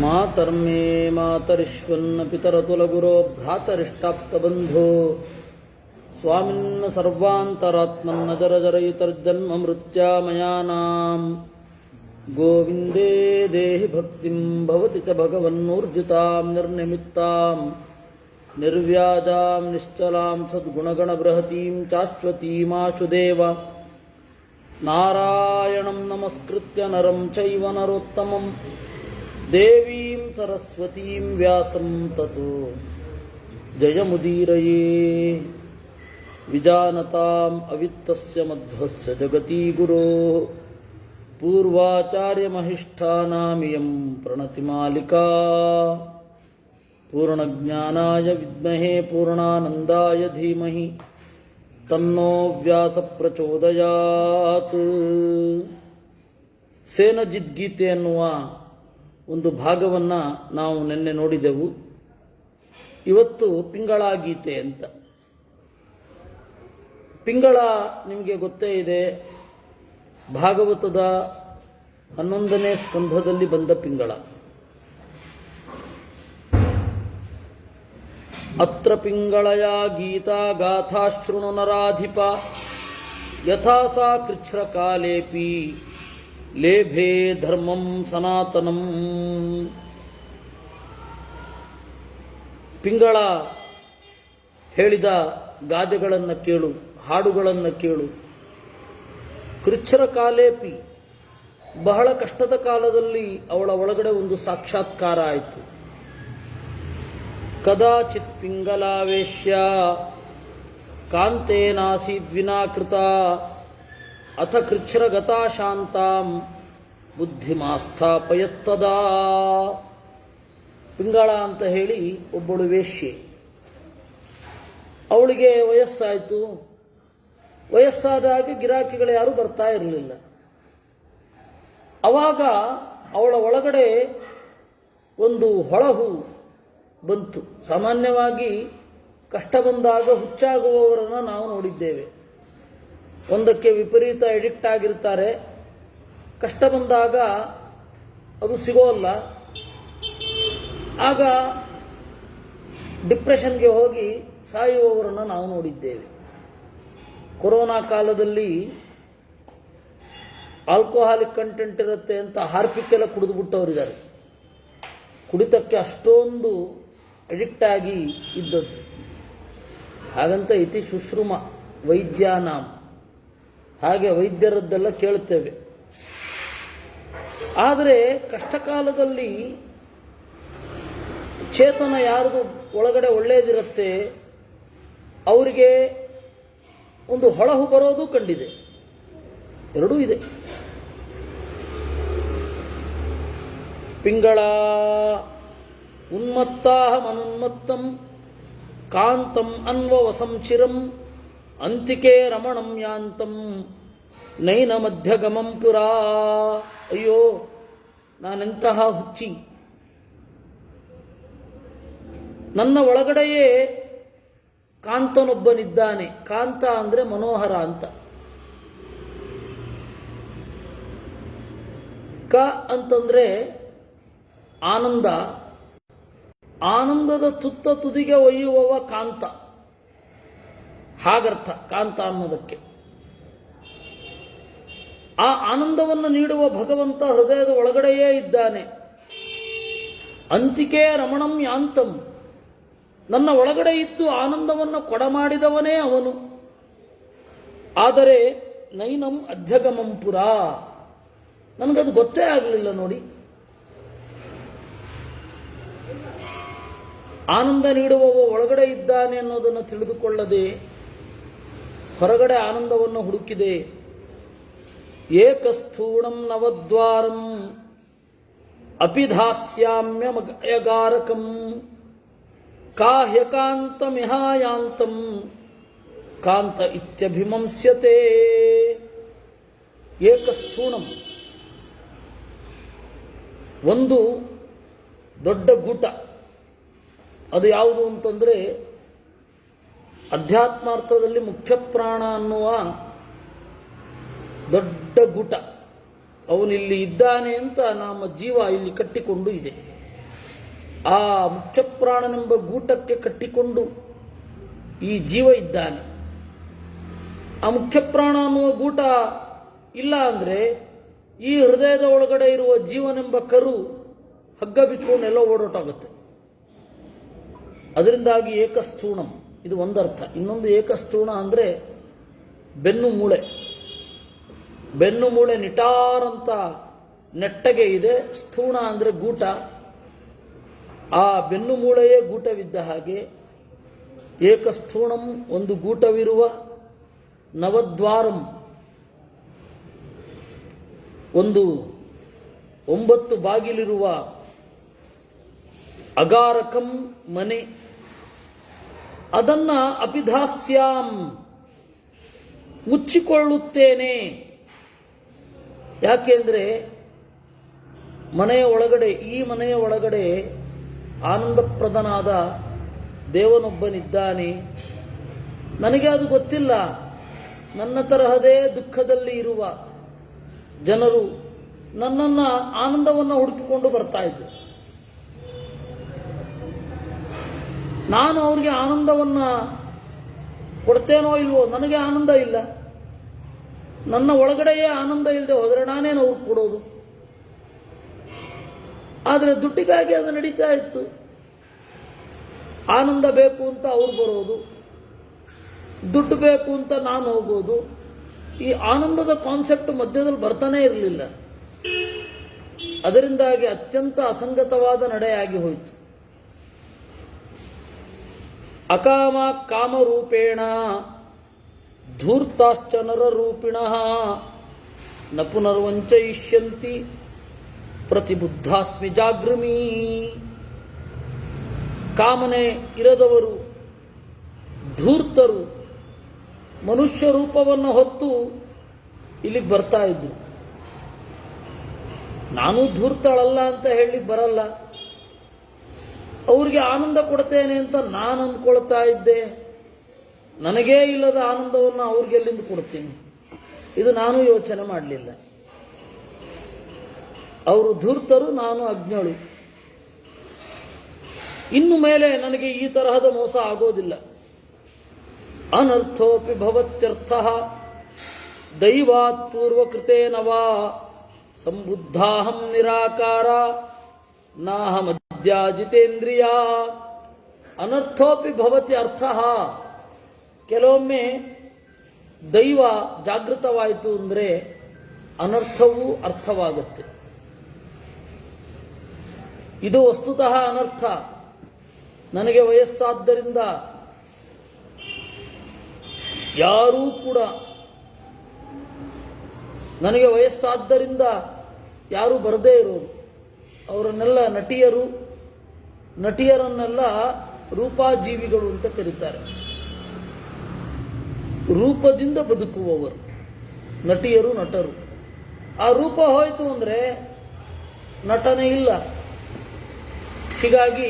ಮಾತರ್ಮೇ ಮಾತರಿಶ್ವನ್ನ ಪಿತರತುಲಗುರೋ ಭ್ರಾತರಿಷ್ಟಾಪ್ತಬಂಧೋ ಸ್ವಾಮಿನ್ನ ಸರ್ವಾಂತರಾತ್ಮನ್ನ ಜರಜರಯಿತರ್ಜನ್ಮ ಮೃತ್ಯಾಮಯಾನಾಂ ಗೋವಿಂದೇ ದೇಹಿ ಭಕ್ತಿಂ ಭವತಿ ಚ ಭಗವನ್ನೂರ್ಜಿತಾಂ ನಿರ್ನಿಮಿತ್ತಾಂ ನಿರ್ವ್ಯಾಜಾಂ ನಿಶ್ಚಲಾಂ ಸದ್ಗುಣಗಣಬೃಹತೀಂ ಚಾಶ್ವತೀಮಾಶುದೇವ ನಾರಾಯಣಂ ನಮಸ್ಕೃತ್ಯ ನರಂ ಚೈವ ನರೋತ್ತಮಂ ದೇವೀಂ ಸರಸ್ವತೀಂ ವ್ಯಾಸಂ ತತೋ ಜಯಮುದೀರಯೇ ವಿಜಾನತಾಂ ಅವಿತ್ತಸ್ಯ ಮಧ್ವಸ್ಯ ಜಗತೀ ಗುರೋಃ ಪೂರ್ವಾಚಾರ್ಯಮಹಿಷ್ಠಾನಾಮಿಯಂ ಪ್ರಣತಿಮಾಲಿಕಾ ಪೂರ್ಣಜ್ಞಾನಾಯ ವಿದ್ಮಹೇ ಪೂರ್ಣಾನಂದಾಯ ಧೀಮಹಿ ತನ್ನೋ ವ್ಯಾಸ ಪ್ರಚೋದಯಾತ್. ಸೇನಜಿದ್ಗೀತೆ ಎನ್ನುವ ಒಂದು ಭಾಗವನ್ನು ನಾವು ನಿನ್ನೆ ನೋಡಿದೆವು. ಇವತ್ತು ಪಿಂಗಳ ಗೀತೆ ಅಂತ. ಪಿಂಗಳ ನಿಮಗೆ ಗೊತ್ತೇ ಇದೆ, ಭಾಗವತದ 11ನೇ ಸ್ಕಂಧದಲ್ಲಿ ಬಂದ ಪಿಂಗಳ. ಅತ್ರ ಪಿಂಗಳಯ ಗೀತಾ ಗಾಥಾ ಶೃಣು ನರಾಧಿಪ ಯಥಾ ಸಾ ಕೃಚ್ಛ್ರಕಾಲೇಪಿ ಲೇಭೆ ಧರ್ಮಂ ಸನಾತನಂ. ಪಿಂಗಳ ಹೇಳಿದ ಗಾದೆಗಳನ್ನು ಕೇಳು, ಹಾಡುಗಳನ್ನು ಕೇಳು. ಕೃಚ್ಛ್ರಕಾಲೇಪಿ, ಬಹಳ ಕಷ್ಟದ ಕಾಲದಲ್ಲಿ ಅವಳ ಒಳಗಡೆ ಒಂದು ಸಾಕ್ಷಾತ್ಕಾರ ಆಯಿತು. ಕದಾಚಿತ್ ಪಿಂಗಲಾವೇಶ್ಯ ಕಾಂತೇನಾಸೀದ್ವಿನಾಕೃತ ಅಥ ಕೃಚ್ಛ್ರಗತಾ ಶಾಂತಾಂ ಬುದ್ಧಿಮಾಸ್ಥಾಪಯತ್ತದಾ. ಪಿಂಗಳ ಅಂತ ಹೇಳಿ ಒಬ್ಬಳು ವೇಶ್ಯೆ. ಅವಳಿಗೆ ವಯಸ್ಸಾಯಿತು. ವಯಸ್ಸಾದಾಗ ಗಿರಾಕಿಗಳು ಯಾರೂ ಬರ್ತಾ ಇರಲಿಲ್ಲ. ಆವಾಗ ಅವಳ ಒಳಗಡೆ ಒಂದು ಹೊಳಹು ಬಂತು. ಸಾಮಾನ್ಯವಾಗಿ ಕಷ್ಟ ಬಂದಾಗ ಹುಚ್ಚಾಗುವವರನ್ನು ನಾವು ನೋಡಿದ್ದೇವೆ. ಒಂದಕ್ಕೆ ವಿಪರೀತ ಎಡಿಕ್ಟ್ ಆಗಿರ್ತಾರೆ. ಕಷ್ಟ ಬಂದಾಗ ಅದು ಸಿಗೋಲ್ಲ. ಆಗ ಡಿಪ್ರೆಷನ್ಗೆ ಹೋಗಿ ಸಾಯುವವರನ್ನು ನಾವು ನೋಡಿದ್ದೇವೆ. ಕೊರೋನಾ ಕಾಲದಲ್ಲಿ ಆಲ್ಕೋಹಾಲಿಕ್ ಕಂಟೆಂಟ್ ಇರುತ್ತೆ ಅಂತ ಹಾರ್ಪಿಕ್ಕೆಲ್ಲ ಕುಡಿದು ಬಿಟ್ಟವರಿದ್ದಾರೆ. ಕುಡಿತಕ್ಕೆ ಅಷ್ಟೊಂದು ಎಡಿಕ್ಟ್ ಆಗಿ ಇದ್ದದ್ದು. ಹಾಗಂತ ಇತಿ ಶುಶ್ರೂಮ ವೈದ್ಯಾನಾಂ, ಹಾಗೆ ವೈದ್ಯರದ್ದೆಲ್ಲ ಕೇಳುತ್ತೇವೆ. ಆದರೆ ಕಷ್ಟಕಾಲದಲ್ಲಿ ಚೇತನ ಯಾರದು ಒಳಗಡೆ ಒಳ್ಳೆಯದಿರುತ್ತೆ ಅವರಿಗೆ ಒಂದು ಹೊಳಹು ಬರೋದು ಕಂಡಿದೆ. ಎರಡೂ ಇದೆ. ಪಿಂಗಳ ಉನ್ಮತ್ತಾಹಮನುನ್ಮತ್ತಂ ಕಾಂತಂ ಅನ್ವವಸಂ ಚಿರಂ ಅಂತಿಕೆ ರಮಣಂ ಯಾಂತಂ ನೈನ ಮಧ್ಯಗಮಂ ಪುರಾ. ಅಯ್ಯೋ, ನಾನೆಂತಹ ಹುಚ್ಚಿ! ನನ್ನ ಒಳಗಡೆಯೇ ಕಾಂತನೊಬ್ಬನಿದ್ದಾನೆ. ಕಾಂತ ಅಂದರೆ ಮನೋಹರ ಅಂತ. ಕ ಅಂತಂದರೆ ಆನಂದ. ಆನಂದದ ತುತ್ತ ತುದಿಗೆ ಒಯ್ಯುವವ ಕಾಂತ. ಹಾಗರ್ಥ ಕಾಂತ ಅನ್ನೋದಕ್ಕೆ. ಆ ಆನಂದವನ್ನು ನೀಡುವ ಭಗವಂತ ಹೃದಯದ ಒಳಗಡೆಯೇ ಇದ್ದಾನೆ. ಅಂತಿಕೆ ರಮಣಂ ಯಾಂತಂ, ನನ್ನ ಒಳಗಡೆ ಇದ್ದು ಆನಂದವನ್ನು ಕೊಡಮಾಡಿದವನೇ ಅವನು. ಆದರೆ ನೈನಂ ಅಧ್ಯಗಮಂ ಪುರ, ನನಗದು ಗೊತ್ತೇ ಆಗಲಿಲ್ಲ ನೋಡಿ. ಆನಂದ ನೀಡುವವ ಒಳಗಡೆ ಇದ್ದಾನೆ ಅನ್ನೋದನ್ನು ತಿಳಿದುಕೊಳ್ಳದೆ ಹೊರಗಡೆ ಆನಂದವನ್ನು ಹುಡುಕಿದೆ. ಏಕಸ್ಥೂಣಂ ನವದ್ವಾರಂ ಅಪಿಧಾಸ್ಯಾಮ್ಯಗಾರಕಂ ಕಾಹ್ಯಕಾಂತಮಿಹಾಯಾಂತಂ ಕಾಂತ ಇತ್ಯಭಿಮಂಸ್ಯತೆ. ಏಕಸ್ಥೂಣಂ, ಒಂದು ದೊಡ್ಡ ಗೂಟ. ಅದು ಯಾವುದು ಅಂತಂದರೆ ಅಧ್ಯಾತ್ಮಾರ್ಥದಲ್ಲಿ ಮುಖ್ಯ ಪ್ರಾಣ ಅನ್ನುವ ದೊಡ್ಡ ಗೂಟ. ಅವನಿಲ್ಲಿ ಇದ್ದಾನೆ ಅಂತ ನಮ್ಮ ಜೀವ ಇಲ್ಲಿ ಕಟ್ಟಿಕೊಂಡು ಇದೆ. ಆ ಮುಖ್ಯಪ್ರಾಣನೆಂಬ ಗೂಟಕ್ಕೆ ಕಟ್ಟಿಕೊಂಡು ಈ ಜೀವ ಇದ್ದಾನೆ. ಆ ಮುಖ್ಯಪ್ರಾಣ ಅನ್ನುವ ಗೂಟ ಇಲ್ಲ ಅಂದರೆ ಈ ಹೃದಯದ ಒಳಗಡೆ ಇರುವ ಜೀವನೆಂಬ ಕರು ಹಗ್ಗ ಬಿಚ್ಕೊಂಡು ಎಲ್ಲ ಓಡೋಟಾಗುತ್ತೆ. ಅದರಿಂದಾಗಿ ಏಕಸ್ಥೂಣಂ ಇದು ಒಂದರ್ಥ. ಇನ್ನೊಂದು ಏಕಸ್ಥೂಣ ಅಂದರೆ ಬೆನ್ನು ಮೂಳೆ. ಬೆನ್ನು ಮೂಳೆ ನಿಟಾರಂತ ನೆಟ್ಟಗೆ ಇದೆ. ಸ್ಥೂಣ ಅಂದರೆ ಗೂಟ. ಆ ಬೆನ್ನು ಮೂಳೆಯೇ ಗೂಟವಿದ್ದ ಹಾಗೆ ಏಕಸ್ಥೂಣಂ ಒಂದು ಗೂಟವಿರುವ, ನವದ್ವಾರಂ ಒಂದು 9 ಬಾಗಿಲಿರುವ, ಅಗಾರಕಂ ಮನೆ, ಅದನ್ನ ಅಪಿಧಾಸ್ಯಾಂ ಮುಚ್ಚಿಕೊಳ್ಳುತ್ತೇನೆ. ಯಾಕೆಂದರೆ ಈ ಮನೆಯ ಒಳಗಡೆ ಆನಂದಪ್ರದನಾದ ದೇವನೊಬ್ಬನಿದ್ದಾನೆ. ನನಗೆ ಅದು ಗೊತ್ತಿಲ್ಲ. ನನ್ನ ತರಹದೇ ದುಃಖದಲ್ಲಿ ಇರುವ ಜನರು ನನ್ನನ್ನು ಆನಂದವನ್ನು ಹುಡುಕಿಕೊಂಡು ಬರ್ತಾ ಇದ್ದರು. ನಾನು ಅವ್ರಿಗೆ ಆನಂದವನ್ನು ಕೊಡ್ತೇನೋ ಇಲ್ವೋ, ನನಗೆ ಆನಂದ ಇಲ್ಲ. ನನ್ನ ಒಳಗಡೆಯೇ ಆನಂದ ಇಲ್ಲದೆ ಹೋದರೆ ನಾನೇನು ಅವ್ರಿಗೆ ಕೊಡೋದು? ಆದರೆ ದುಡ್ಡಿಗಾಗಿ ಅದು ನಡೀತಾ ಇತ್ತು. ಆನಂದ ಬೇಕು ಅಂತ ಅವ್ರು ಬರೋದು, ದುಡ್ಡು ಬೇಕು ಅಂತ ನಾನು ಹೋಗೋದು. ಈ ಆನಂದದ ಕಾನ್ಸೆಪ್ಟ್ ಮಧ್ಯದಲ್ಲಿ ಬರ್ತಾನೆ ಇರಲಿಲ್ಲ. ಅದರಿಂದಾಗಿ ಅತ್ಯಂತ ಅಸಂಗತವಾದ ನಡೆಯಾಗಿ ಹೋಯಿತು. ಅಕಾಮ ಕಾಮರೂಪೇಣ ಧೂರ್ತಾಶ್ಚ ನರರೂಪಿಣಃ ನ ಪುನರ್ವಂಚಯಿಷ್ಯಂತಿ ಪ್ರತಿಬುದ್ಧಾಸ್ಮಿ ಜಾಗೃಮಿ. ಕಾಮನೆ ಇರದವರು ಧೂರ್ತರು ಮನುಷ್ಯ ರೂಪವನ್ನು ಹೊತ್ತು ಇಲ್ಲಿಗೆ ಬರ್ತಾ ಇದ್ರು. ನಾನು ಧೂರ್ತಳಲ್ಲ ಅಂತ ಹೇಳಿ ಬರಲ್ಲ. ಅವ್ರಿಗೆ ಆನಂದ ಕೊಡ್ತೇನೆ ಅಂತ ನಾನು ಅಂದ್ಕೊಳ್ತಾ ಇದ್ದೆ. ನನಗೇ ಇಲ್ಲದ ಆನಂದವನ್ನು ಅವ್ರಿಗೆಲ್ಲಿಂದ ಕೊಡ್ತೀನಿ? ಇದು ನಾನು ಯೋಚನೆ ಮಾಡಲಿಲ್ಲ. ಅವರು ಧೂರ್ತರು, ನಾನು ಅಜ್ಞಳು. ಇನ್ನು ಮೇಲೆ ನನಗೆ ಈ ತರಹದ ಮೋಸ ಆಗೋದಿಲ್ಲ. ಅನರ್ಥೋಪಿ ಭವತ್ಯರ್ಥಃ ದೈವಾತ್ ಪೂರ್ವಕೃತೇನ ವಾ ಸಂಬುದ್ಧಾಹಂ ನಿರಾಕಾರ ನಾಹಮದ್ಯಾ ಜಿತೇಂದ್ರಿಯ. ಅನರ್ಥೋಪಿ ಭವತಿ ಅರ್ಥಃ. ಕೆಲವೊಮ್ಮೆ ದೈವ ಜಾಗೃತವಾಯಿತು ಅಂದರೆ ಅನರ್ಥವೂ ಅರ್ಥವಾಗುತ್ತೆ. ಇದು ವಸ್ತುತಃ ಅನರ್ಥ. ನನಗೆ ವಯಸ್ಸಾದ್ದರಿಂದ ಯಾರೂ ಕೂಡ ನನಗೆ ವಯಸ್ಸಾದ್ದರಿಂದ ಯಾರೂ ಬರದೇ ಇರೋದು. ಅವರನ್ನೆಲ್ಲ ನಟಿಯರನ್ನೆಲ್ಲ ರೂಪಾಜೀವಿಗಳು ಅಂತ ಕರೀತಾರೆ. ರೂಪದಿಂದ ಬದುಕುವವರು ನಟಿಯರು, ನಟರು. ಆ ರೂಪ ಹೋಯಿತು ಅಂದರೆ ನಟನೆ ಇಲ್ಲ. ಹೀಗಾಗಿ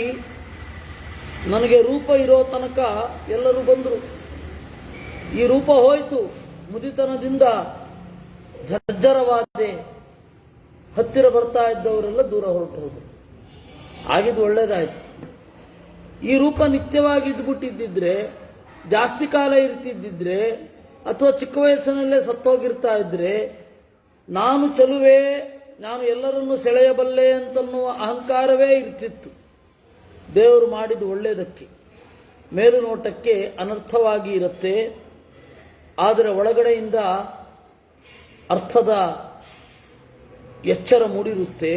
ನನಗೆ ರೂಪ ಇರೋ ತನಕ ಎಲ್ಲರೂ ಬಂದರು. ಈ ರೂಪ ಹೋಯಿತು, ಮುದಿತನದಿಂದ ಜರ್ಜರವಾದೆ. ಹತ್ತಿರ ಬರ್ತಾ ಇದ್ದವರೆಲ್ಲ ದೂರ ಹೊರಟು ಹೋದರು. ಆಗಿದ್ದು ಒಳ್ಳೇದಾಯಿತು. ಈ ರೂಪ ನಿತ್ಯವಾಗಿ ಇದ್ಬಿಟ್ಟಿದ್ದಿದ್ರೆ, ಜಾಸ್ತಿ ಕಾಲ ಇರ್ತಿದ್ದಿದ್ರೆ, ಅಥವಾ ಚಿಕ್ಕ ವಯಸ್ಸಿನಲ್ಲೇ ಸತ್ತೋಗಿರ್ತಾ ಇದ್ರೆ, ನಾನು ಚಲುವೆ, ನಾನು ಎಲ್ಲರನ್ನೂ ಸೆಳೆಯಬಲ್ಲೆ ಅಂತನ್ನುವ ಅಹಂಕಾರವೇ ಇರ್ತಿತ್ತು. ದೇವರು ಮಾಡಿದ್ದು ಒಳ್ಳೆಯದಕ್ಕೆ. ಮೇಲು ನೋಟಕ್ಕೆ ಅನರ್ಥವಾಗಿ ಇರುತ್ತೆ, ಆದರೆ ಒಳಗಡೆಯಿಂದ ಅರ್ಥದ ಎಚ್ಚರ ಮೂಡಿರುತ್ತೆ.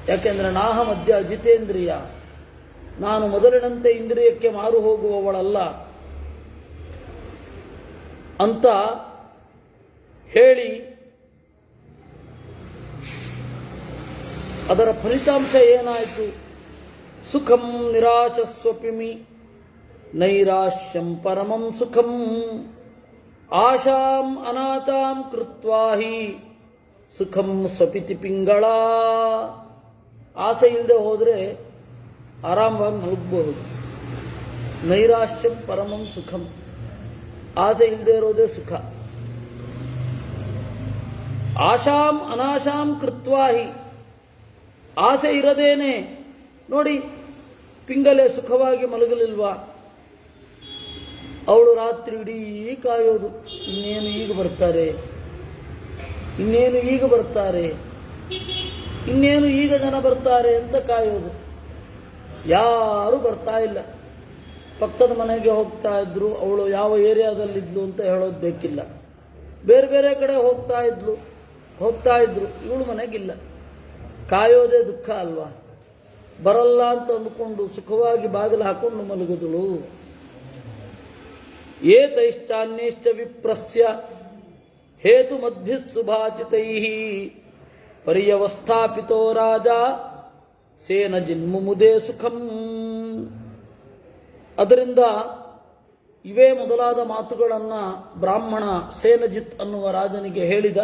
ಯಾಕೆಂದರೆ ನಾಹ ಮಧ್ಯ ಜಿತೇಂದ್ರಿಯ, ನಾನು ಮೊದಲಿನಂತೆ ಇಂದ್ರಿಯಕ್ಕೆ ಮಾರು ಹೋಗುವವಳಲ್ಲ ಅಂತ ಹೇಳಿ ಅದರ ಫಲಿತಾಂಶ ಏನಾಯಿತು? ಸುಖಂ ನಿರಾಶಸ್ವಪಿಮಿ ನೈರಾಶ್ಯಂ ಪರಮಂ ಸುಖಂ ಆಶಾಂ ಅನಾಥಾಂ ಕೃತ್ವಾ ಹಿ ಸುಖಂ ಸ್ವಪಿತಿ ಪಿಂಗಳ. ಆಸೆ ಇಲ್ಲದೆ ಹೋದರೆ ಆರಾಮವಾಗಿ ಮಲಗಬಹುದು. ನೈರಾಶ್ಯಂ ಪರಮಂ ಸುಖಂ. ಆಸೆ ಇಲ್ಲದೆ ಇರೋದೇ ಸುಖ. ಆಶಾಂ ಅನಾಶಾಂ ಕೃತ್ವಾ ಹಿ. ಆಸೆ ಇರದೇನೆ ನೋಡಿ, ಪಿಂಗಲೆ ಸುಖವಾಗಿ ಮಲಗಲಿಲ್ವಾ? ಅವಳು ರಾತ್ರಿ ಇಡೀ ಕಾಯೋದು, ಇನ್ನೇನು ಈಗ ಬರ್ತಾರೆ, ಇನ್ನೇನು ಈಗ ಬರ್ತಾರೆ, ಇನ್ನೇನು ಈಗ ಜನ ಬರ್ತಾರೆ ಅಂತ ಕಾಯೋದು. ಯಾರೂ ಬರ್ತಾ ಇಲ್ಲ. ಪಕ್ಕದ ಮನೆಗೆ ಹೋಗ್ತಾ ಇದ್ರು, ಅವಳು ಯಾವ ಏರಿಯಾದಲ್ಲಿದ್ಲು ಅಂತ ಹೇಳೋದು ಬೇಕಿಲ್ಲ, ಬೇರೆ ಬೇರೆ ಕಡೆ ಹೋಗ್ತಾ ಇದ್ರು. ಇವಳು ಮನೆಗಿಲ್ಲ. ಕಾಯೋದೇ ದುಃಖ ಅಲ್ವಾ? ಬರಲ್ಲ ಅಂತ ಅಂದುಕೊಂಡು ಸುಖವಾಗಿ ಬಾಗಿಲು ಹಾಕೊಂಡು ಮಲಗಿದಳು. ಏತೈಶ್ಚಾನ್ಯಶ್ಚ ವಿಪ್ರಸ್ಯ ಹೇತು ಮದ್ಭಿಃ ಸುಭಾಚಿತೈಃ ಪರ್ಯವಸ್ಥಾಪಿತೋ ರಾಜ ಸೇನ ಜಿನ್ಮುಮುದೇ ಸುಖಂ. ಅದರಿಂದ ಇವೇ ಮೊದಲಾದ ಮಾತುಗಳನ್ನು ಬ್ರಾಹ್ಮಣ ಸೇನಜಿತ್ ಅನ್ನುವ ರಾಜನಿಗೆ ಹೇಳಿದ.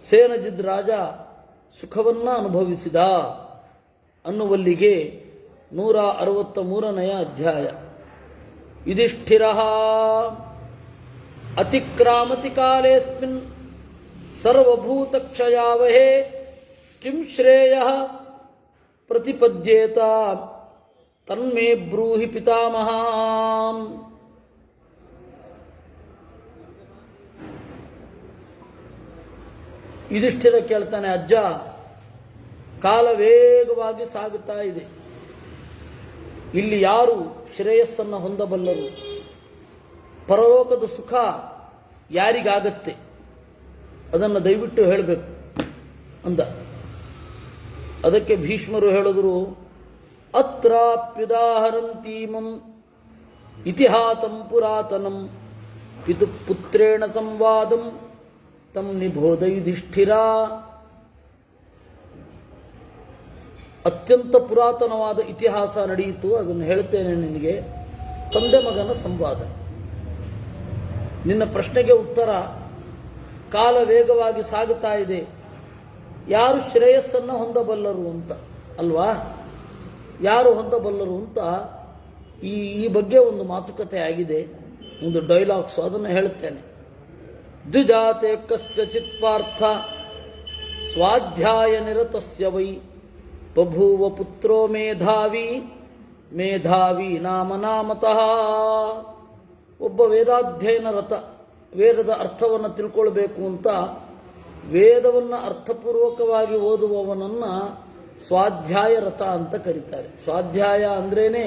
ಸೇನಜಿತ್ ರಾಜ ಸುಖವನ್ನ ಅನುಭವಿಸಿದ ಅನ್ನುವಲ್ಲಿಗೆ 163ನೇ ಅಧ್ಯಾಯ. ಯುಧಿಷ್ಠಿರಃ ಅತಿಕ್ರಾಮತಿ ಕಾಲೇಸ್ಮಿನ್ ಸರ್ವಭೂತಕ್ಷಯಾವಹೇ ಕಿಂ ಶ್ರೇಯಃ ಪ್ರತಿಪದ್ಯೇತ ತನ್ಮೇ ಬ್ರೂಹಿ ಪಿತಾಮಹ. ಯುಧಿಷ್ಠಿರ ಕೇಳ್ತಾನೆ, ಅಜ್ಜ, ಕಾಲ ವೇಗವಾಗಿ ಸಾಗುತ್ತಾ ಇದೆ. ಇಲ್ಲಿ ಯಾರು ಶ್ರೇಯಸ್ಸನ್ನು ಹೊಂದಬಲ್ಲರು? ಪರಲೋಕದ ಸುಖ ಯಾರಿಗಾಗತ್ತೆ? ಅದನ್ನು ದಯವಿಟ್ಟು ಹೇಳಬೇಕು ಅಂದ. ಅದಕ್ಕೆ ಭೀಷ್ಮರು ಹೇಳಿದರು, ಅತ್ರಾಪ್ಯುದಾಹರಂತೀಮಂ ಇತಿಹಾಸಂ ಪುರಾತನಂ ಪಿತುಪುತ್ರೇಣ ಸಂವಾದಂ ತಂ ನಿಬೋಧ ಯುಧಿಷ್ಠಿರ. ಅತ್ಯಂತ ಪುರಾತನವಾದ ಇತಿಹಾಸ ನಡೆಯಿತು, ಅದನ್ನು ಹೇಳ್ತೇನೆ ನಿನಗೆ. ತಂದೆ ಮಗನ ಸಂವಾದ. ನಿನ್ನ ಪ್ರಶ್ನೆಗೆ ಉತ್ತರ, ಕಾಲ ವೇಗವಾಗಿ ಸಾಗುತ್ತಾ ಇದೆ, ಯಾರು ಶ್ರೇಯಸ್ಸನ್ನು ಹೊಂದಬಲ್ಲರು ಅಂತ ಅಲ್ವಾ? ಯಾರು ಹೊಂದಬಲ್ಲರು ಅಂತ ಈ ಬಗ್ಗೆ ಒಂದು ಮಾತುಕತೆ ಆಗಿದೆ, ಒಂದು ಡೈಲಾಗ್ಸ್, ಅದನ್ನು ಹೇಳುತ್ತೇನೆ. ದ್ವಿಜಾತೆ ಕಸ್ಯಚಿತ್ ಪಾರ್ಥ ಸ್ವಾಧ್ಯಾಯ ನಿರತಸ್ಯ ವೈ ಬಭೂವ ಪುತ್ರೋ ಮೇಧಾವಿ ಮೇಧಾವಿ ನಾಮತಃ. ಒಬ್ಬ ವೇದಾಧ್ಯಯನ ರತ, ವೇದದ ಅರ್ಥವನ್ನು ತಿಳ್ಕೊಳ್ಬೇಕು ಅಂತ ವೇದವನ್ನು ಅರ್ಥಪೂರ್ವಕವಾಗಿ ಓದುವವನನ್ನು ಸ್ವಾಧ್ಯಾಯ ರಥ ಅಂತ ಕರೀತಾರೆ. ಸ್ವಾಧ್ಯಾಯ ಅಂದ್ರೇನೆ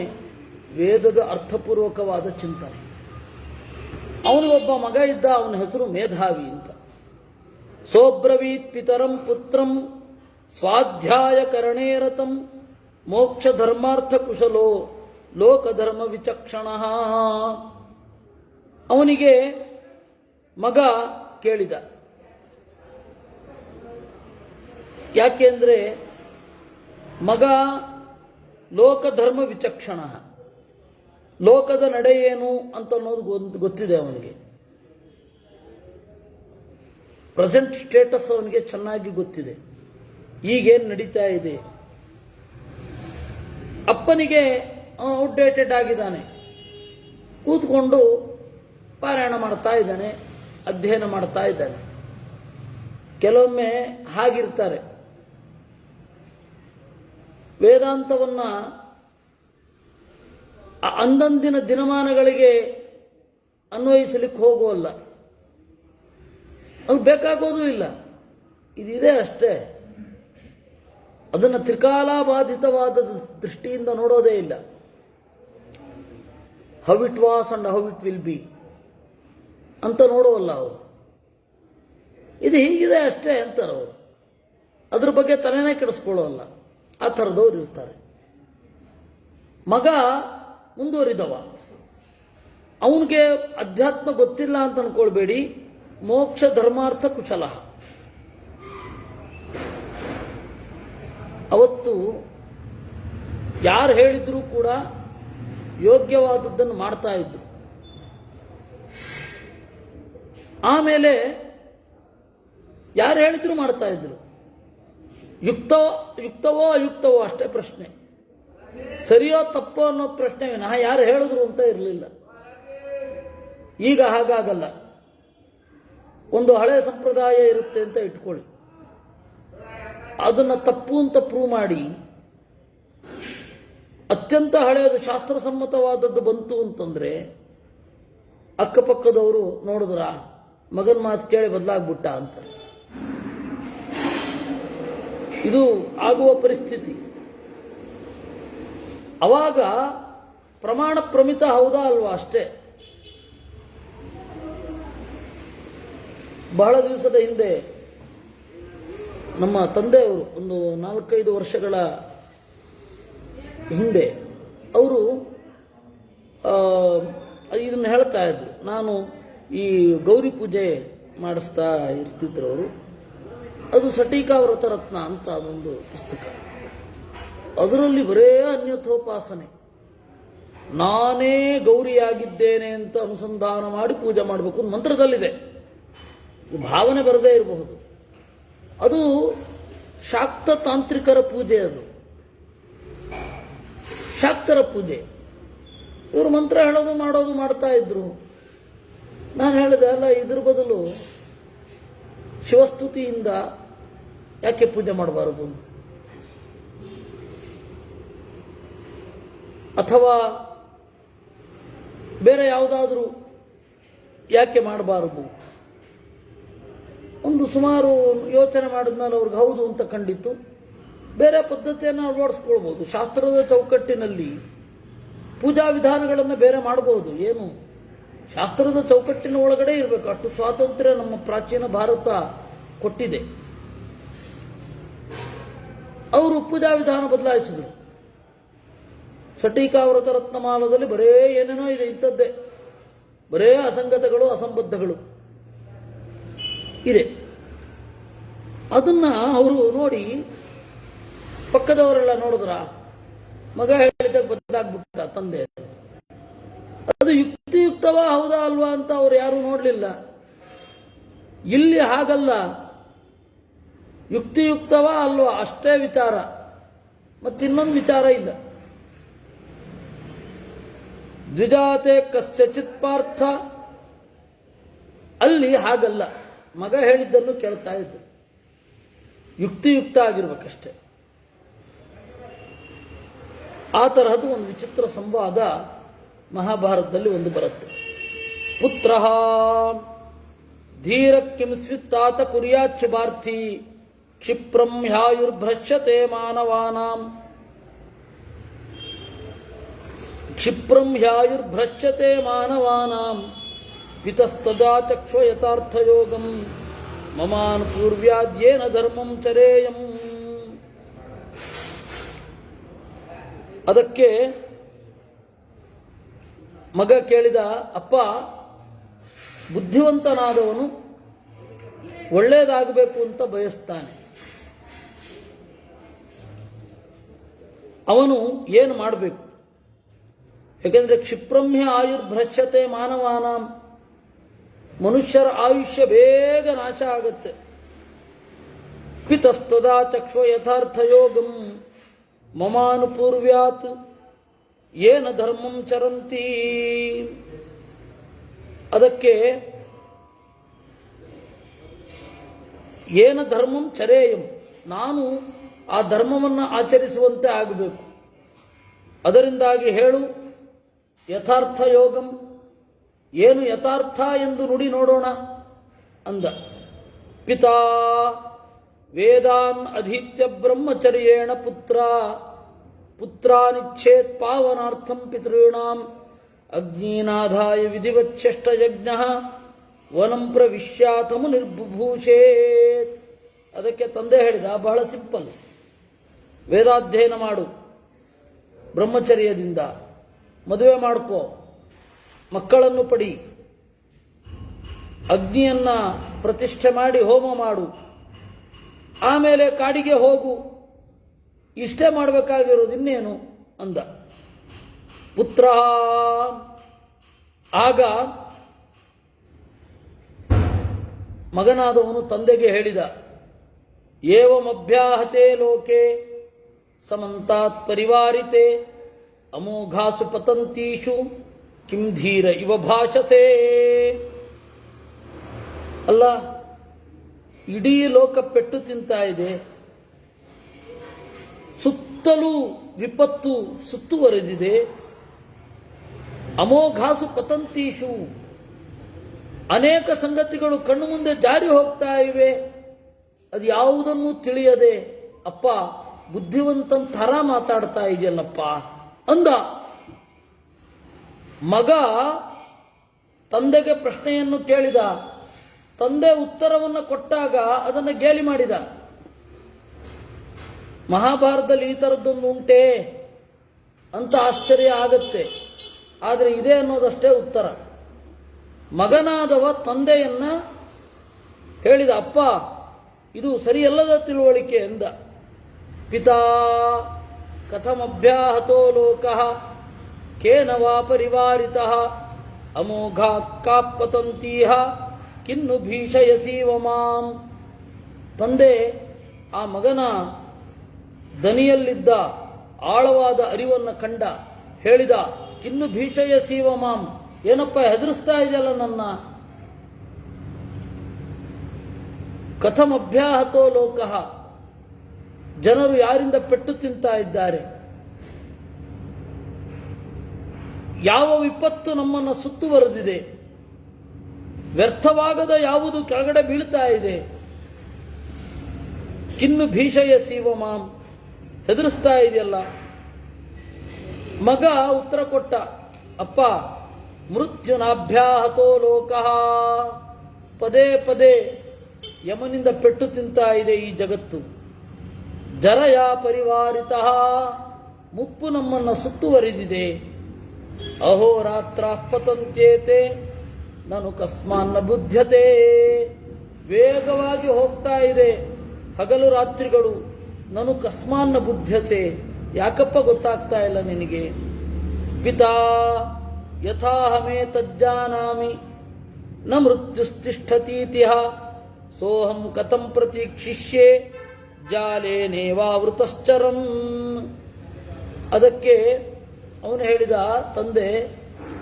ವೇದದ ಅರ್ಥಪೂರ್ವಕವಾದ ಚಿಂತನೆ. ಅವನಿಗೊಬ್ಬ ಮಗ ಇದ್ದ, ಅವನ ಹೆಸರು ಮೇಧಾವಿ ಅಂತ. ಸೋಬ್ರವೀತ್ ಪಿತರಂ ಪುತ್ರಂ ಸ್ವಾಧ್ಯಾಯ ಕರಣೇ ರತಂ ಮೋಕ್ಷ ಧರ್ಮಾರ್ಥ ಕುಶಲೋ ಲೋಕಧರ್ಮ ವಿಚಕ್ಷಣ. ಅವನಿಗೆ ಮಗ ಕೇಳಿದ, ಯಾಕೆಂದ್ರೆ ಮಗ ಲೋಕಧರ್ಮ ವಿಚಕ್ಷಣ, ಲೋಕದ ನಡೆ ಏನು ಅಂತ ಅನ್ನೋದು ಗೊತ್ತಿದೆ ಅವನಿಗೆ. ಪ್ರೆಸೆಂಟ್ ಸ್ಟೇಟಸ್ ಅವನಿಗೆ ಚೆನ್ನಾಗಿ ಗೊತ್ತಿದೆ, ಈಗೇನು ನಡೀತಾ ಇದೆ. ಅಪ್ಪನಿಗೆ ಅವನು ಔಟ್ಡೇಟೆಡ್ ಆಗಿದ್ದಾನೆ, ಕೂತ್ಕೊಂಡು ಪಾರಾಯಣ ಮಾಡ್ತಾ ಇದ್ದಾನೆ, ಅಧ್ಯಯನ ಮಾಡ್ತಾ ಇದ್ದಾನೆ. ಕೆಲವೊಮ್ಮೆ ಹಾಗಿರ್ತಾರೆ, ವೇದಾಂತವನ್ನ ಅಂದಂದಿನ ದಿನಮಾನಗಳಿಗೆ ಅನ್ವಯಿಸಲಿಕ್ಕೆ ಹೋಗುವಲ್ಲ, ಅದು ಬೇಕಾಗೋದು ಇಲ್ಲ, ಇದಿದೆ ಅಷ್ಟೇ. ಅದನ್ನು ತ್ರಿಕಾಲಾಬಾಧಿತವಾದ ದೃಷ್ಟಿಯಿಂದ ನೋಡೋದೇ ಇಲ್ಲ. How it was and how it will be ಅಂತ ನೋಡುವಲ್ಲ ಅವರು. ಇದು ಹೀಗಿದೆ ಅಷ್ಟೇ ಅಂತಾರೆ ಅವರು, ಅದ್ರ ಬಗ್ಗೆ ತಲೆನೇ ಕೆಡಿಸ್ಕೊಳ್ಳೋಲ್ಲ. ಆ ಥರದವ್ರು ಇರ್ತಾರೆ. ಮಗ ಮುಂದುವರಿದವ, ಅವನಿಗೆ ಅಧ್ಯಾತ್ಮ ಗೊತ್ತಿಲ್ಲ ಅಂತ ಅನ್ಕೊಳ್ಬೇಡಿ. ಮೋಕ್ಷ ಧರ್ಮಾರ್ಥ ಕುಶಲ. ಅವತ್ತು ಯಾರು ಹೇಳಿದ್ರು ಕೂಡ ಯೋಗ್ಯವಾದದ್ದನ್ನು ಮಾಡ್ತಾ ಇದ್ರು. ಆಮೇಲೆ ಯಾರು ಹೇಳಿದ್ರು ಮಾಡ್ತಾ ಇದ್ರು. ಯುಕ್ತವೋ ಅಯುಕ್ತವೋ ಅಷ್ಟೇ ಪ್ರಶ್ನೆ, ಸರಿಯೋ ತಪ್ಪೋ ಅನ್ನೋ ಪ್ರಶ್ನೆ ವಿನಃ ಯಾರು ಹೇಳಿದ್ರು ಅಂತ ಇರಲಿಲ್ಲ. ಈಗ ಹಾಗಾಗಲ್ಲ. ಒಂದು ಹಳೆ ಸಂಪ್ರದಾಯ ಇರುತ್ತೆ ಅಂತ ಇಟ್ಕೊಳ್ಳಿ, ಅದನ್ನು ತಪ್ಪು ಅಂತ ಪ್ರೂವ್ ಮಾಡಿ ಅತ್ಯಂತ ಹಳೆಯದು ಶಾಸ್ತ್ರಸಮ್ಮತವಾದದ್ದು ಬಂತು ಅಂತಂದರೆ ಅಕ್ಕಪಕ್ಕದವರು ನೋಡಿದ್ರ ಮಗನ ಮಾತು ಕೇಳಿ ಬದಲಾಗ್ಬಿಟ್ಟ ಅಂತಾರೆ. ಇದು ಆಗುವ ಪರಿಸ್ಥಿತಿ. ಅವಾಗ ಪ್ರಮಾಣ ಪ್ರಮಿತ ಹೌದಾ ಅಲ್ವಾ ಅಷ್ಟೇ. ಬಹಳ ದಿವಸದ ಹಿಂದೆ ನಮ್ಮ ತಂದೆಯವರು ಒಂದು 4-5 ವರ್ಷಗಳ ಹಿಂದೆ ಅವರು ಇದನ್ನು ಹೇಳ್ತಾ ಇದ್ರು. ನಾನು ಈ ಗೌರಿ ಪೂಜೆ ಮಾಡಿಸ್ತಾ ಇರ್ತಿದ್ರು ಅವರು. ಅದು ಸಟೀಕಾ ವ್ರತರತ್ನ ಅಂತ ಅದೊಂದು ಪುಸ್ತಕ. ಅದರಲ್ಲಿ ಬರೇ ಅನ್ಯಥೋಪಾಸನೆ, ನಾನೇ ಗೌರಿಯಾಗಿದ್ದೇನೆ ಅಂತ ಅನುಸಂಧಾನ ಮಾಡಿ ಪೂಜೆ ಮಾಡಬೇಕು ಮಂತ್ರದಲ್ಲಿದೆ. ಭಾವನೆ ಬರದೇ ಇರಬಹುದು. ಅದು ಶಾಕ್ತ ತಾಂತ್ರಿಕರ ಪೂಜೆ, ಅದು ಶಾಕ್ತರ ಪೂಜೆ. ಇವರು ಮಂತ್ರ ಹೇಳೋದು ಮಾಡೋದು ಮಾಡ್ತಾ ಇದ್ರು. ನಾನು ಹೇಳಿದೆ, ಅಲ್ಲ ಇದ್ರ ಬದಲು ಶಿವಸ್ತುತಿಯಿಂದ ಯಾಕೆ ಪೂಜೆ ಮಾಡಬಾರದು, ಅಥವಾ ಬೇರೆ ಯಾವುದಾದ್ರೂ ಯಾಕೆ ಮಾಡಬಾರದು? ಒಂದು ಸುಮಾರು ಯೋಚನೆ ಮಾಡಿದ್ಮೇಲೆ ಅವ್ರಿಗೆ ಹೌದು ಅಂತ ಕಂಡಿತ್ತು. ಬೇರೆ ಪದ್ಧತಿಯನ್ನು ಅಳವಡಿಸ್ಕೊಳ್ಬೋದು. ಶಾಸ್ತ್ರದ ಚೌಕಟ್ಟಿನಲ್ಲಿ ಪೂಜಾ ವಿಧಾನಗಳನ್ನು ಬೇರೆ ಮಾಡಬಹುದು. ಏನು, ಶಾಸ್ತ್ರದ ಚೌಕಟ್ಟಿನ ಒಳಗಡೆ ಇರಬೇಕು. ಅಷ್ಟು ಸ್ವಾತಂತ್ರ್ಯ ನಮ್ಮ ಪ್ರಾಚೀನ ಭಾರತ ಕೊಟ್ಟಿದೆ. ಅವರು ಪೂಜಾ ವಿಧಾನ ಬದಲಾಯಿಸಿದರು. ಸಟೀಕಾ ವ್ರತ ರತ್ನಮಾಲದಲ್ಲಿ ಬರೇ ಏನೇನೋ ಇದೆ, ಇಂಥದ್ದೇ ಬರೇ ಅಸಂಗತಗಳು ಅಸಂಬದ್ಧಗಳು ಇದೆ. ಅದನ್ನ ಅವರು ನೋಡಿ ಪಕ್ಕದವರೆಲ್ಲ ನೋಡಿದ್ರ, ಮಗ ಹೇಳಿದಾಗ ಬದಲಾಗ್ಬಿಟ್ಟ ತಂದೆ. ಅದು ಯುಕ್ತಿಯುಕ್ತವಾ ಹೌದಾ ಅಲ್ವಾ ಅಂತ ಅವ್ರು ಯಾರೂ ನೋಡಲಿಲ್ಲ. ಇಲ್ಲಿ ಹಾಗಲ್ಲ, ಯುಕ್ತಿಯುಕ್ತವಾ ಅಲ್ವಾ ಅಷ್ಟೇ ವಿಚಾರ, ಮತ್ತಿನ್ನೊಂದು ವಿಚಾರ ಇಲ್ಲ. ದ್ವಿಜಾತೆ ಕಸ್ಯಚಿತ್ ಪಾರ್ಥ, ಅಲ್ಲಿ ಹಾಗಲ್ಲ. ಮಗ ಹೇಳಿದ್ದನ್ನು ಕೇಳ್ತಾ ಇದ್ದು, ಯುಕ್ತಿಯುಕ್ತ ಆಗಿರ್ಬೇಕಷ್ಟೆ. ಆ ತರಹದ್ದು ಒಂದು ವಿಚಿತ್ರ ಸಂವಾದ ಮಹಾಭಾರತದಲ್ಲಿ ಒಂದು ಬರುತ್ತೆ. ಪುತ್ರ ಧೀರ ಕಿಂ ಸ್ವಿತ್ತಾತ ಕುರ್ಯಾಚ್ಯುಭಾರ್ಥಿ ಕ್ಷಿಪ್ರಂ ಹ್ಯಾಯುರ್ಭ್ರಶ್ಯತೆ ಮಾನವಾನಾಂ ಕ್ಷಿಪ್ರಂ ಹ್ಯಾಯುರ್ಭ್ರಶ್ಯತೆ ಮಾನವಾನಾಂ ಪಿತಸ್ತದಾ ಚಕ್ಷೋ ಯಥಾರ್ಥಯೋಗಂ ಮಮಾನ್ ಪೂರ್ವ್ಯಾದ್ಯೇನ ಧರ್ಮಂ ಚರೇಯಂ. ಅದಕ್ಕೆ ಮಗ ಕೇಳಿದ, ಅಪ್ಪ, ಬುದ್ಧಿವಂತನಾದವನು ಒಳ್ಳೆಯದಾಗಬೇಕು ಅಂತ ಬಯಸ್ತಾನೆ. ಅವನು ಏನು ಮಾಡಬೇಕು? ಯಾಕೆಂದರೆ ಕ್ಷಿಪ್ರಮ್ಯ ಆಯುರ್ಭ್ರಶ್ಯತೆ ಮಾನವಾನಾಂ, ಮನುಷ್ಯರ ಆಯುಷ್ಯ ಬೇಗ ನಾಶ ಆಗುತ್ತೆ. ಪಿತಸ್ತದಾ ಚಕ್ಷೋ ಯಥಾರ್ಥಯೋಗಂ ಮಮಾನುಪೂರ್ವ್ಯಾತ್ ಏನ ಧರ್ಮಂ ಚರಂತಿ. ಅದಕ್ಕೆ ಏನ ಧರ್ಮಂ ಚರೇಯಂ, ನಾನು ಆ ಧರ್ಮವನ್ನು ಆಚರಿಸುವಂತೆ ಆಗಬೇಕು. ಅದರಿಂದಾಗಿ ಹೇಳು ಯಥಾರ್ಥ ಯೋಗಂ, ಏನು ಯಥಾರ್ಥ ಎಂದು ನುಡಿ ನೋಡೋಣ ಅಂದ. ಪಿತಾ ವೇದಾನ್ ಅಧೀತ್ಯ ಬ್ರಹ್ಮಚರ್ಯೇಣ ಪುತ್ರಾನಿಚ್ಛೇತ್ ಪಾವನಾರ್ಥಂ ಪಿತॄಣಾಂ ಅಗ್ನೀನಾಧಾಯ ವಿಧಿವಚ್ಛಷ್ಟಯಜ್ಞಃ ವನಂ ಪ್ರವಿಶ್ಯಾಥ ಮುನಿರ್ಬುಭೂಷೇತ್. ಅದಕ್ಕೆ ತಂದೆ ಹೇಳಿದ, ಬಹಳ ಸಿಂಪಲ್, ವೇದಾಧ್ಯಯನ ಮಾಡು, ಬ್ರಹ್ಮಚರ್ಯದಿಂದ ಮದುವೆ ಮಾಡ್ಕೋ, ಮಕ್ಕಳನ್ನು ಪಡಿ, ಅಗ್ನಿಯನ್ನ ಪ್ರತಿಷ್ಠೆ ಮಾಡಿ ಹೋಮ ಮಾಡು, ಆಮೇಲೆ ಕಾಡಿಗೆ ಹೋಗು, ಇಷ್ಟೇ ಮಾಡಬೇಕಾಗಿರೋದು, ಇನ್ನೇನು ಅಂದ. ಪುತ್ರ ಆಗ ಮಗನಾದವನು ತಂದೆಗೆ ಹೇಳಿದ, ಏವಮಭ್ಯಾಹತೆ ಲೋಕೆ ಸಮಂತಾತ್ ಪರಿವಾರಿತೆ ಅಮೋಘಾಸು ಪತಂತೀಷು ಕಿಂ ಧೀರ ಇವ ಭಾಷಸೆ. ಅಲ್ಲ, ಇಡೀ ಲೋಕ ಪೆಟ್ಟು ತಿಂತಾ ಇದೆ, ಸುತ್ತ ಸುತ್ತಲೂ ವಿಪತ್ತು ಸುತ್ತುವರೆದಿದೆ. ಅಮೋಘಾಸು ಪತಂತೀಶು, ಅನೇಕ ಸಂಗತಿಗಳು ಕಣ್ಣು ಮುಂದೆ ಜಾರಿ ಹೋಗ್ತಾ ಇವೆ. ಅದು ಯಾವುದನ್ನು ತಿಳಿಯದೆ ಅಪ್ಪ ಬುದ್ಧಿವಂತನ ಥರ ಮಾತಾಡ್ತಾ ಇದೆಯಲ್ಲಪ್ಪ ಅಂದ. ಮಗ ತಂದೆಗೆ ಪ್ರಶ್ನೆಯನ್ನು ಕೇಳಿದ. ತಂದೆ ಉತ್ತರವನ್ನು ಕೊಟ್ಟಾಗ ಅದನ್ನು ಗೇಲಿ ಮಾಡಿದ. ಮಹಾಭಾರತದಲ್ಲಿ ಈ ಥರದ್ದೊಂದು ಉಂಟೆ ಅಂತ ಆಶ್ಚರ್ಯ ಆಗತ್ತೆ. ಆದರೆ ಇದೆ ಅನ್ನೋದಷ್ಟೇ ಉತ್ತರ. ಮಗನಾದವ ತಂದೆಯನ್ನ ಹೇಳಿದ, ಅಪ್ಪ ಇದು ಸರಿಯಲ್ಲದ ತಿಳುವಳಿಕೆ ಎಂದ. ಪಿತಾ ಕಥಮಭ್ಯಾಹತೋ ಲೋಕಃ ಕೇನ ವಾ ಪರಿವಾರಿತಃ ಅಮೋಘ ಕಾಪ್ಪತಂತೀಹ ಕಿನ್ನು ಭೀಷಯಸೀವ ಮಾಂ. ತಂದೆ ಆ ಮಗನ ದನಿಯಲ್ಲಿದ್ದ ಆಳವಾದ ಅರಿವನ್ನು ಕಂಡ. ಹೇಳಿದ, ಕಿನ್ನು ಭೀಷಯಸೀವ ಮಾಂ, ಏನಪ್ಪ ಹೆದರಿಸ್ತಾ ಇದೆಯಲ್ಲ ನನ್ನ. ಕಥಮಭ್ಯಾಹತೋ ಲೋಕಃ, ಜನರು ಯಾರಿಂದ ಪೆಟ್ಟು ತಿಂತಾ ಇದ್ದಾರೆ. ಯಾವ ವಿಪತ್ತು ನಮ್ಮನ್ನು ಸುತ್ತುವರೆದಿದೆ. ವ್ಯರ್ಥವಾಗದ ಯಾವುದು ಕೆಳಗಡೆ ಬೀಳ್ತಾ ಇದೆ. ಕಿನ್ನು ಭೀಷಯಸೀವ ಮಾಂ, ಹೆದರಿಸ್ತಾ ಇದೆಯಲ್ಲ. ಮಗ ಉತ್ತರ ಕೊಟ್ಟ, ಅಪ್ಪ ಮೃತ್ಯುನಾಭ್ಯಾಹತೋ ಲೋಕಃ, ಪದೇ ಪದೇ ಯಮನಿಂದ ಪೆಟ್ಟು ತಿಂತಾ ಇದೆ ಈ ಜಗತ್ತು. ಜರಯ ಪರಿವಾರಿತಃ, ಮುಪ್ಪು ನಮ್ಮನ್ನು ಸುತ್ತುವರಿದಿದೆ. ಅಹೋರಾತ್ರ ಪತಂತ್ಯೇತೆ ನಾನು ಕಸ್ಮಾನ್ನ ಬುದ್ಧತೆ, ವೇಗವಾಗಿ ಹೋಗ್ತಾ ಇದೆ ಹಗಲು ರಾತ್ರಿಗಳು. ನಾನು ಕಸ್ಮಾನ್ನ ಬುದ್ಧತೆ, ಯಾಕಪ್ಪ ಗೊತ್ತಾಗ್ತಾ ಇಲ್ಲ ನಿನಗೆ. ಪಿತಾ ಯಥಾಹಮೇ ತಜ್ಜಾನಾಮಿ ನ ಮೃತ್ಯುಸ್ತಿಷ್ಠತೀತಿಹ ಸೋಹಂ ಕಥಂ ಪ್ರತೀಕ್ಷಿಷ್ಯೆ ಜಾಲೇನೇವಾವೃತಶ್ಚರನ್. ಅದಕ್ಕೆ ಅವನು ಹೇಳಿದ, ತಂದೆ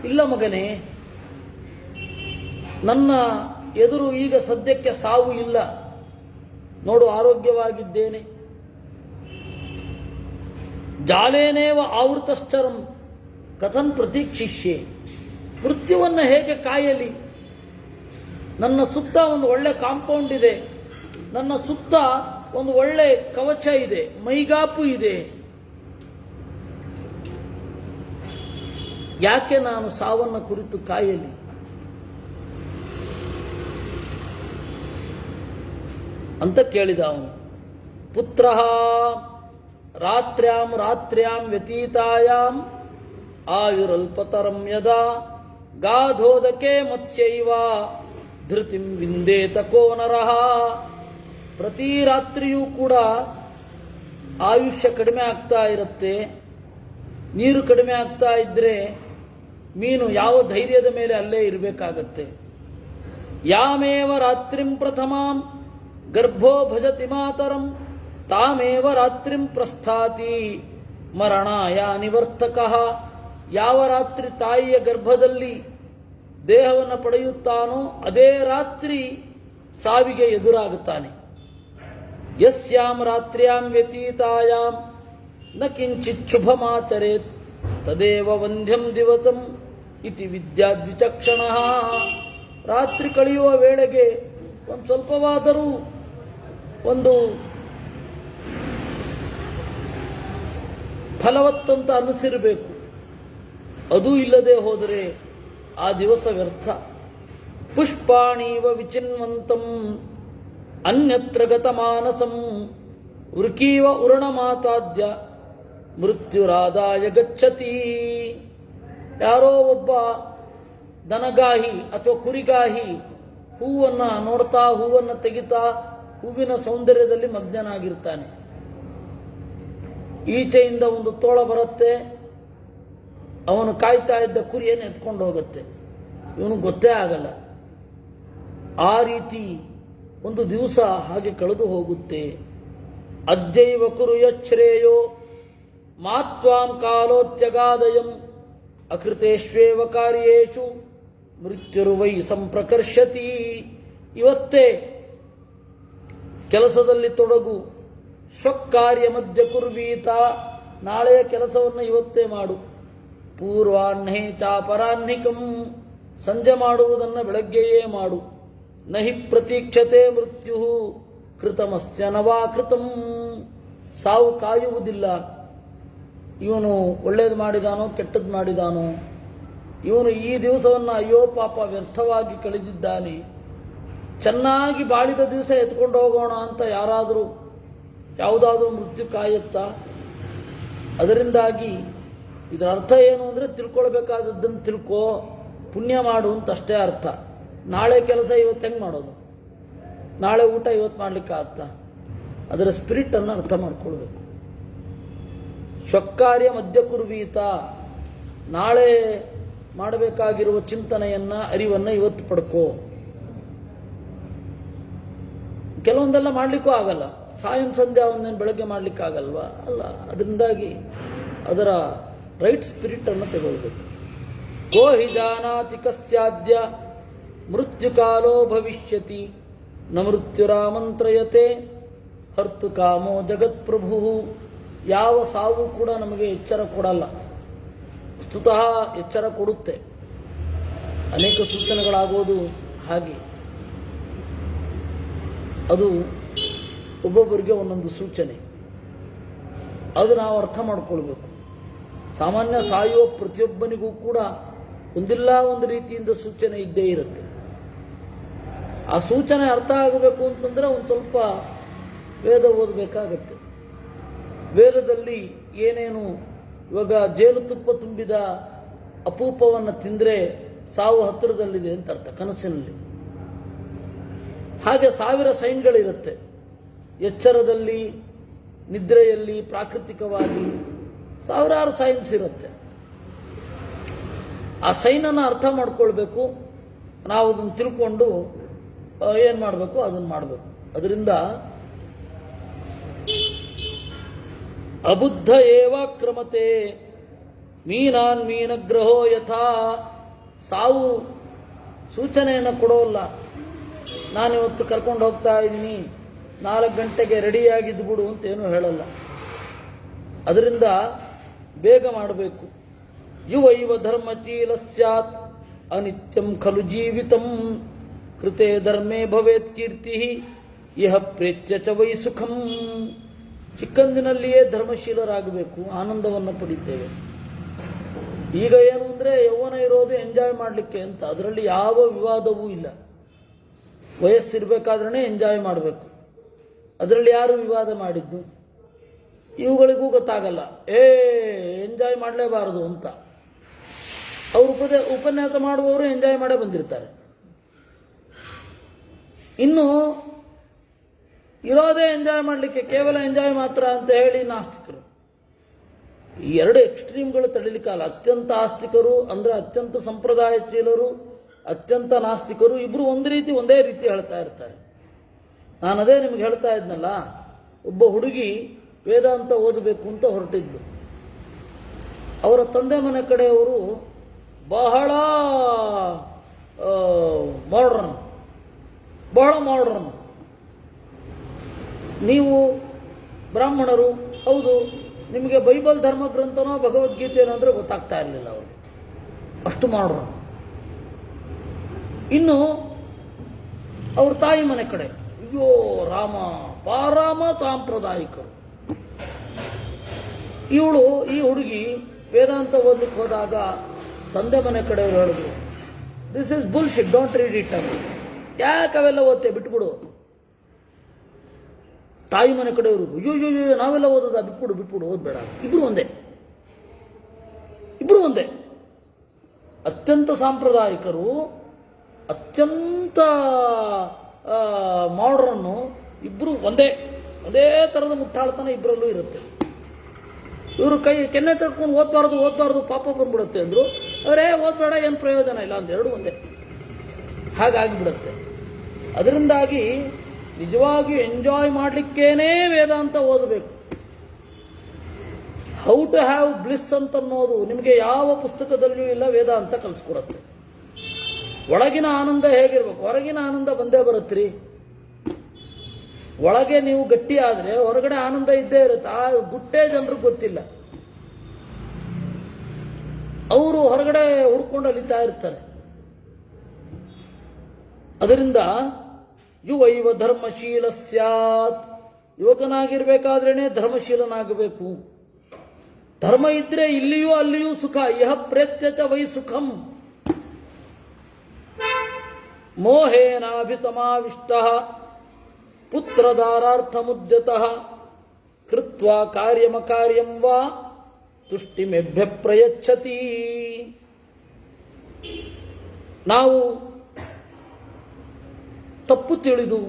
ಇಲ್ಲ ಮಗನೇ, ನನ್ನ ಎದುರು ಈಗ ಸದ್ಯಕ್ಕೆ ಸಾವು ಇಲ್ಲ. ನೋಡು ಆರೋಗ್ಯವಾಗಿದ್ದೇನೆ. ಜಾಲೇನೇವ ಆವೃತಶ್ಚರಂ ಕಥಂ ಪ್ರತೀಕ್ಷಿಷ್ಯೆ, ಮೃತ್ಯುವನ್ನು ಹೇಗೆ ಕಾಯಲಿ. ನನ್ನ ಸುತ್ತ ಒಂದು ಒಳ್ಳೆ ಕಾಂಪೌಂಡ್ ಇದೆ, ನನ್ನ ಸುತ್ತ ಒಂದು ಒಳ್ಳೆ ಕವಚ ಇದೆ, ಮೈಗಾಪು ಇದೆ. ಯಾಕೆ ನಾನು ಸಾವನ್ನು ಕುರಿತು ಕಾಯಲಿ. ಅಂತ ಕೇಳಿದ ಅವನು. ಪುತ್ರ ರಾತ್ರ್ಯಾಂ ರಾತ್ರ್ಯಾಂ ವ್ಯತೀತಾಯಾಂ ಆಯುರಲ್ಪತರಂ ಯದಾ ಗಾಧೋದಕೆ ಮತ್ಸ್ಯೈವ ಧೃತಿಂ ವಿಂದೇತ ಕೋ ನರಃ. ಪ್ರತಿ ರಾತ್ರಿಯೂ ಕೂಡ ಆಯುಷ್ಯ ಕಡಿಮೆ ಆಗ್ತಾ ಇರುತ್ತೆ. ನೀರು ಕಡಿಮೆ ಆಗ್ತಾ ಇದ್ರೆ ಮೀನು ಯಾವ ಧೈರ್ಯದ ಮೇಲೆ ಅಲ್ಲೇ ಇರಬೇಕಾಗತ್ತೆ. ಯಾಮೇವ ರಾತ್ರಿಂ ಪ್ರಥಮಾಂ ಗರ್ಭೋ ಭಜತಿ ಮಾತರಂ ತಾಮೇವ ರಾತ್ರಿಂ ಪ್ರಸ್ಥಾತಿ ಮರಣಾಯ ನಿವರ್ತಕಃ. ಯಾವ ರಾತ್ರಿ ತಾಯಿಯ ಗರ್ಭದಲ್ಲಿ ದೇಹವನ್ನು ಪಡೆಯುತ್ತಾನೋ ಅದೇ ರಾತ್ರಿ ಸಾವಿಗೆ ಎದುರಾಗುತ್ತಾನೆ. ಯಸ್ಯಾಂ ರಾತ್ರ್ಯಾಂ ವ್ಯತೀತಾಯಾಂ ನ ಕಿಂಚಿತ್ ಶುಭಮಾಚರೇತ್ ತದೇವ ವಂದ್ಯಂ ದಿವತಂ ಇತಿ ವಿದ್ಯಾದ್ವಿಚಕ್ಷಣಃ. ರಾತ್ರಿ ಕಳೆಯುವ ವೇಳೆಗೆ ಒಂದು ಸ್ವಲ್ಪವಾದರೂ ಒಂದು ಫಲವತ್ತಂತ ಅನಿಸಿರಬೇಕು. ಅದು ಇಲ್ಲದೆ ಹೋದರೆ ಆ ದಿವಸ ವ್ಯರ್ಥ. ಪುಷ್ಪಾಣೀವ ವಿಚಿನ್ವಂತಂ ಅನ್ಯತ್ರ ಗತ ಮಾನಸಂ ವೃಕೀವ ಉರಣಮಾತಾದ್ಯ ಮೃತ್ಯುರಾದಾಯ ಗಚ್ಚತಿ. ಯಾರೋ ಒಬ್ಬ ದನಗಾಹಿ ಅಥವಾ ಕುರಿಗಾಹಿ ಹೂವನ್ನು ನೋಡ್ತಾ, ಹೂವನ್ನು ತೆಗಿತಾ, ಹೂವಿನ ಸೌಂದರ್ಯದಲ್ಲಿ ಮಗ್ನನಾಗಿರ್ತಾನೆ. ಈಚೆಯಿಂದ ಒಂದು ತೋಳ ಬರುತ್ತೆ, ಅವನು ಕಾಯ್ತಾ ಇದ್ದ ಕುರಿಯನ್ನು ಎತ್ಕೊಂಡು ಹೋಗುತ್ತೆ. ಇವನು ಗೊತ್ತೇ ಆಗಲ್ಲ. ಆ ರೀತಿ ಒಂದು ದಿವಸ ಹಾಗೆ ಕಳೆದು ಹೋಗುತ್ತೆ. ಅದ್ಯೈವ ಕುರು ಯಚ್ಛ್ರೇಯೋ ಮಾತ್ವಾಂ ಕಾಲೋತ್ಯಗಾದಯಂ ಅಕೃತೇಷ್ವೇವ ಕಾರ್ಯೇಷು ಮೃತ್ಯುರ್ವೈ ಸಂಪ್ರಕರ್ಷತಿ. ಇವತ್ತೇ ಕೆಲಸದಲ್ಲಿ ತೊಡಗು, ಶ್ವಕ್ಕಾರ್ಯ ಮಧ್ಯ ಕುರ್ವೀತ, ನಾಳೆಯ ಕೆಲಸವನ್ನು ಇವತ್ತೇ ಮಾಡು. ಪೂರ್ವಾಹ್ನೇ ಚಾಪರಾಹ್ನಿಕಂ, ಸಂಜೆ ಮಾಡುವುದನ್ನು ಬೆಳಗ್ಗೆಯೇ ಮಾಡು. ನಹಿ ಪ್ರತೀಕ್ಷತೆ ಮೃತ್ಯು ಕೃತಮಸ್ಯ ನವಾ ಕೃತಂ, ಸಾವು ಕಾಯುವುದಿಲ್ಲ. ಇವನು ಒಳ್ಳೇದು ಮಾಡಿದಾನೋ ಕೆಟ್ಟದ್ದು ಮಾಡಿದಾನೋ, ಇವನು ಈ ದಿವಸವನ್ನು ಅಯ್ಯೋ ಪಾಪ ವ್ಯರ್ಥವಾಗಿ ಕಳೆದಿದ್ದಾನೆ, ಚೆನ್ನಾಗಿ ಬಾಳಿದ ದಿವಸ ಎತ್ಕೊಂಡು ಹೋಗೋಣ ಅಂತ ಯಾವುದಾದ್ರೂ ಮೃತ್ಯು ಕಾಯುತ್ತಾ? ಅದರಿಂದಾಗಿ ಇದರ ಅರ್ಥ ಏನು ಅಂದರೆ, ತಿಳ್ಕೊಳ್ಬೇಕಾದದ್ದನ್ನು ತಿಳ್ಕೋ, ಪುಣ್ಯ ಮಾಡು ಅಂತ ಅಷ್ಟೇ ಅರ್ಥ. ನಾಳೆ ಕೆಲಸ ಇವತ್ತು ಹೆಂಗೆ ಮಾಡೋದು? ನಾಳೆ ಊಟ ಇವತ್ತು ಮಾಡಲಿಕ್ಕಾಗತ್ತಾ? ಅದರ ಸ್ಪಿರಿಟನ್ನು ಅರ್ಥ ಮಾಡ್ಕೊಳ್ಬೇಕು. ಶ್ವಕ್ಕಾರ್ಯ ಮಧ್ಯ ಕುರ್ವೀತ, ನಾಳೆ ಮಾಡಬೇಕಾಗಿರುವ ಚಿಂತನೆಯನ್ನು ಅರಿವನ್ನು ಇವತ್ತು ಪಡ್ಕೋ. ಕೆಲವೊಂದೆಲ್ಲ ಮಾಡಲಿಕ್ಕೂ ಆಗಲ್ಲ, ಸಾಯಂ ಸಂಧ್ಯಾ ಒಂದೇನು ಬೆಳಗ್ಗೆ ಮಾಡಲಿಕ್ಕಾಗಲ್ವಾ? ಅಲ್ಲ. ಅದರಿಂದಾಗಿ ಅದರ ರೈಟ್ ಸ್ಪಿರಿಟನ್ನು ತಗೊಳ್ಬೇಕು. ಕೋ ಹಿ ಜಾನಾತಿ ಕಸ್ಯಾದ್ಯ ಮೃತ್ಯುಕಾಲೋ ಭವಿಷ್ಯತಿ ನ ಮೃತ್ಯುರಾಮಂತ್ರಯತೆ ಹರ್ತು ಕಾಮೋ ಜಗತ್ಪ್ರಭು. ಯಾವ ಸಾವು ಕೂಡ ನಮಗೆ ಎಚ್ಚರ ಕೊಡಲ್ಲ, ವಸ್ತುತಃ ಎಚ್ಚರ ಕೊಡುತ್ತೆ. ಅನೇಕ ಸೂಚನೆಗಳಾಗೋದು ಹಾಗೆ. ಅದು ಒಬ್ಬೊಬ್ಬರಿಗೆ ಒಂದೊಂದು ಸೂಚನೆ, ಅದು ನಾವು ಅರ್ಥ ಮಾಡಿಕೊಳ್ಬೇಕು. ಸಾಮಾನ್ಯ ಸಾಯುವ ಪ್ರತಿಯೊಬ್ಬನಿಗೂ ಕೂಡ ಒಂದಿಲ್ಲ ಒಂದು ರೀತಿಯಿಂದ ಸೂಚನೆ ಇದ್ದೇ ಇರುತ್ತೆ. ಆ ಸೂಚನೆ ಅರ್ಥ ಆಗಬೇಕು ಅಂತಂದರೆ ಒಂದು ಸ್ವಲ್ಪ ವೇದ ಓದಬೇಕಾಗತ್ತೆ. ವೇದದಲ್ಲಿ ಏನೇನು, ಇವಾಗ ಜೇನುತುಪ್ಪ ತುಂಬಿದ ಅಪೂಪವನ್ನು ತಿಂದರೆ ಸಾವು ಹತ್ತಿರದಲ್ಲಿದೆ ಅಂತ ಅರ್ಥ ಕನಸಿನಲ್ಲಿ. ಹಾಗೆ 1000 ಸೈನ್ಗಳಿರುತ್ತೆ. ಎಚ್ಚರದಲ್ಲಿ, ನಿದ್ರೆಯಲ್ಲಿ, ಪ್ರಾಕೃತಿಕವಾಗಿ ಸಾವಿರಾರು ಸೈನ್ಸ್ ಇರುತ್ತೆ. ಆ ಸೈನನ್ನು ಅರ್ಥ ಮಾಡ್ಕೊಳ್ಬೇಕು. ನಾವು ಅದನ್ನು ತಿಳ್ಕೊಂಡು ಏನು ಮಾಡಬೇಕು ಅದನ್ನು ಮಾಡಬೇಕು. ಅದರಿಂದ ಅಬುದ್ಧ ಏವ ಕ್ರಮತೆ ಮೀನಾನ್ ಮೀನಗ್ರಹೋ ಯಥಾ. ಸಾವು ಸೂಚನೆಯನ್ನು ಕೊಡೋಲ್ಲ. ನಾನಿವತ್ತು ಕರ್ಕೊಂಡು ಹೋಗ್ತಾ ಇದ್ದೀನಿ, 4 ಗಂಟೆಗೆ ರೆಡಿಯಾಗಿದ್ದು ಬಿಡು ಅಂತೇನು ಹೇಳಲ್ಲ. ಅದರಿಂದ ಬೇಗ ಮಾಡಬೇಕು. ಯುವೈವ ಧರ್ಮಚೀಲ ಸ್ಯಾತ್ ಅನಿತ್ಯಂ ಖಲು ಜೀವಿತಂ ಕೃತೆ ಧರ್ಮೇ ಭವೇತ್ ಕೀರ್ತಿ ಇಹ ಪ್ರೇತ್ಯ ಚ ವೈ ಸುಖಂ. ಚಿಕ್ಕಂದಿನಲ್ಲಿಯೇ ಧರ್ಮಶೀಲರಾಗಬೇಕು, ಆನಂದವನ್ನು ಪಡಿತೇವೆ. ಈಗ ಏನು ಅಂದರೆ ಯೌವನ ಇರೋದು ಎಂಜಾಯ್ ಮಾಡಲಿಕ್ಕೆ ಅಂತ, ಅದರಲ್ಲಿ ಯಾವ ವಿವಾದವೂ ಇಲ್ಲ. ವಯಸ್ಸಿರಬೇಕಾದ್ರೇ ಎಂಜಾಯ್ ಮಾಡಬೇಕು, ಅದರಲ್ಲಿ ಯಾರು ವಿವಾದ ಮಾಡಿದ್ದು? ಇವುಗಳಿಗೂ ಗೊತ್ತಾಗಲ್ಲ, ಎಂಜಾಯ್ ಮಾಡಲೇಬಾರದು ಅಂತ. ಅವರು ಉಪನ್ಯಾಸ ಮಾಡುವವರು ಎಂಜಾಯ್ ಮಾಡೇ ಬಂದಿರ್ತಾರೆ. ಇನ್ನು ಇರೋದೇ ಎಂಜಾಯ್ ಮಾಡಲಿಕ್ಕೆ, ಕೇವಲ ಎಂಜಾಯ್ ಮಾತ್ರ ಅಂತ ಹೇಳಿ ನಾಸ್ತಿಕರು. ಈ 2 ಎಕ್ಸ್ಟ್ರೀಮ್ಗಳು ತಡಿಲಿಕ್ಕಲ್ಲ. ಅತ್ಯಂತ ಆಸ್ತಿಕರು ಅಂದರೆ ಅತ್ಯಂತ ಸಂಪ್ರದಾಯಶೀಲರು, ಅತ್ಯಂತ ನಾಸ್ತಿಕರು ಇಬ್ಬರು ಒಂದೇ ರೀತಿ ಹೇಳ್ತಾ ಇರ್ತಾರೆ. ನಾನು ಅದೇ ನಿಮ್ಗೆ ಹೇಳ್ತಾ ಇದ್ನಲ್ಲ, ಒಬ್ಬ ಹುಡುಗಿ ವೇದಾಂತ ಓದಬೇಕು ಅಂತ ಹೊರಟಿದ್ಲು. ಅವರ ತಂದೆ ಮನೆ ಕಡೆಯವರು ಬಹಳ ಮಾಡರ್ನ್. ನೀವು ಬ್ರಾಹ್ಮಣರು, ಹೌದು, ನಿಮಗೆ ಬೈಬಲ್ ಧರ್ಮ ಗ್ರಂಥನೋ ಭಗವದ್ಗೀತೆನೋ ಅಂದರೆ ಗೊತ್ತಾಗ್ತಾ ಇರಲಿಲ್ಲ ಅವ್ರಿಗೆ, ಅಷ್ಟು ಮಾಡರ್ನ್. ಇನ್ನು ಅವ್ರ ತಾಯಿ ಮನೆ ಕಡೆ, ಅಯ್ಯೋ ರಾಮ ಪಾರಾಮ ಸಾಂಪ್ರದಾಯಿಕರು. ಈ ಹುಡುಗಿ ವೇದಾಂತ ಓದಲಿಕ್ಕೆ ಹೋದಾಗ ತಂದೆ ಮನೆ ಕಡೆಯವರು ಹೇಳಿದ್ರು, this is bullshit, don't read it ಅಂತ. ಯಾಕೆ ಅವೆಲ್ಲ ಓದ್ತೆ, ಬಿಟ್ಬಿಡು. ತಾಯಿ ಮನೆ ಕಡೆಯವರು, ಅಯ್ಯೋ ನಾವೆಲ್ಲ ಓದೋದ, ಬಿಟ್ಬಿಡು ಓದ್ಬೇಡ. ಇಬ್ರು ಒಂದೇ. ಅತ್ಯಂತ ಸಾಂಪ್ರದಾಯಿಕರು, ಅತ್ಯಂತ ಮಾಡರ್ನ್ನು, ಇಬ್ಬರು ಒಂದೇ ಥರದ ಮುಟ್ಟಾಳ್ತನ ಇಬ್ಬರಲ್ಲೂ ಇರುತ್ತೆ. ಇವರು ಕೆನ್ನೆ ತಡ್ಕೊಂಡು ಓದಬಾರ್ದು ಪಾಪ ಬಂದ್ಬಿಡುತ್ತೆ ಅಂದರು. ಅವರೇ ಓದಬೇಡ, ಏನು ಪ್ರಯೋಜನ ಇಲ್ಲ ಅಂದೆರಡು ಒಂದೇ. ಹಾಗಾಗಿಬಿಡುತ್ತೆ. ಅದರಿಂದಾಗಿ ನಿಜವಾಗಿ ಎಂಜಾಯ್ ಮಾಡಲಿಕ್ಕೇನೇ ವೇದಾಂತ ಓದಬೇಕು. ಹೌ ಟು ಹ್ಯಾವ್ ಬ್ಲಿಸ್ ಅಂತ ಅನ್ನೋದು ನಿಮಗೆ ಯಾವ ಪುಸ್ತಕದಲ್ಲಿಯೂ ಇಲ್ಲ, ವೇದಾಂತ ಕಲಿಸ್ಕೊಡುತ್ತೆ. ಒಳಗಿನ ಆನಂದ ಹೇಗಿರ್ಬೇಕು, ಹೊರಗಿನ ಆನಂದ ಬಂದೇ ಬರುತ್ತೀರಿ. ಒಳಗೆ ನೀವು ಗಟ್ಟಿ ಆದರೆ ಹೊರಗಡೆ ಆನಂದ ಇದ್ದೇ ಇರುತ್ತೆ. ಆ ಗುಟ್ಟೆ ಜನರಿಗೆ ಗೊತ್ತಿಲ್ಲ. ಅವರು ಹೊರಗಡೆ ಹುಡ್ಕೊಂಡು ಅಲಿತಾ ಇರ್ತಾರೆ. ಅದರಿಂದ ಯುವೈವ ಧರ್ಮಶೀಲ ಸ್ಯಾತ್, ಯುವಕನಾಗಿರ್ಬೇಕಾದ್ರೇನೆ ಧರ್ಮಶೀಲನಾಗಬೇಕು. ಧರ್ಮ ಇದ್ರೆ ಇಲ್ಲಿಯೂ ಅಲ್ಲಿಯೂ ಸುಖ. ಯಹ ಪ್ರೇತ್ಯತ ವೈ ಸುಖಂ ಮೋಹೇನಾಭಿತಮಾವಿಷ್ಟ ಪುತ್ರದಾರಾರ್ಥಮುದ್ಯತಃ ಕೃತ್ವಾ ಕಾರ್ಯಮಕಾರ್ಯಂ ವಾ ತುಷ್ಟಿಮೆಭ್ಯ ಪ್ರಯಚ್ಛತಿ. ನಾವು ತಪ್ಪು ತಿಳಿದು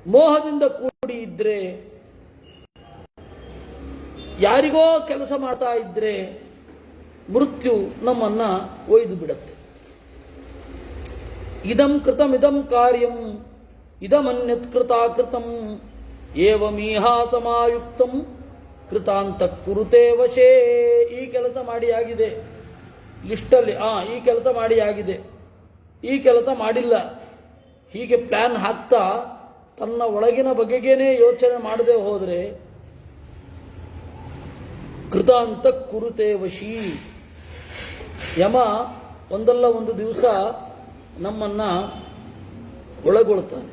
ಮೋಹದಿಂದ ಕೂಡಿ ಇದ್ರೆ, ಯಾರಿಗೋ ಕೆಲಸ ಮಾಡ್ತಾ ಇದ್ರೆ ಮೃತ್ಯು ನಮ್ಮನ್ನ ಒಯ್ದು ಬಿಡುತ್ತೆ. ಇದಂ ಕೃತಂ ಇದಂ ಕಾರ್ಯಂ ಇದಮನ್ಯತ್ ಕೃತಾಕೃತಂ ಏವಮೀಹಾತಮಾಯುಕ್ತಂ ಕೃತಾಂತ ಕುರುತೆ ವಶೇ. ಈ ಕೆಲಸ ಮಾಡಿ ಆಗಿದೆ ಲಿಸ್ಟಲ್ಲಿ, ಈ ಕೆಲಸ ಮಾಡಿ ಆಗಿದೆ, ಈ ಕೆಲಸ ಮಾಡಿಲ್ಲ, ಹೀಗೆ ಪ್ಲಾನ್ ಹಾಕ್ತಾ ತನ್ನ ಒಳಗಿನ ಬಗೆಗೇನೆ ಯೋಚನೆ ಮಾಡದೆ ಹೋದರೆ ಕೃತಾಂತ ಕುರುತೆ ವಶಿ. ಯಮ ಒಂದಲ್ಲ ಒಂದು ದಿವಸ ನಮ್ಮನ್ನ ಒಳಗೊಳ್ತಾನೆ.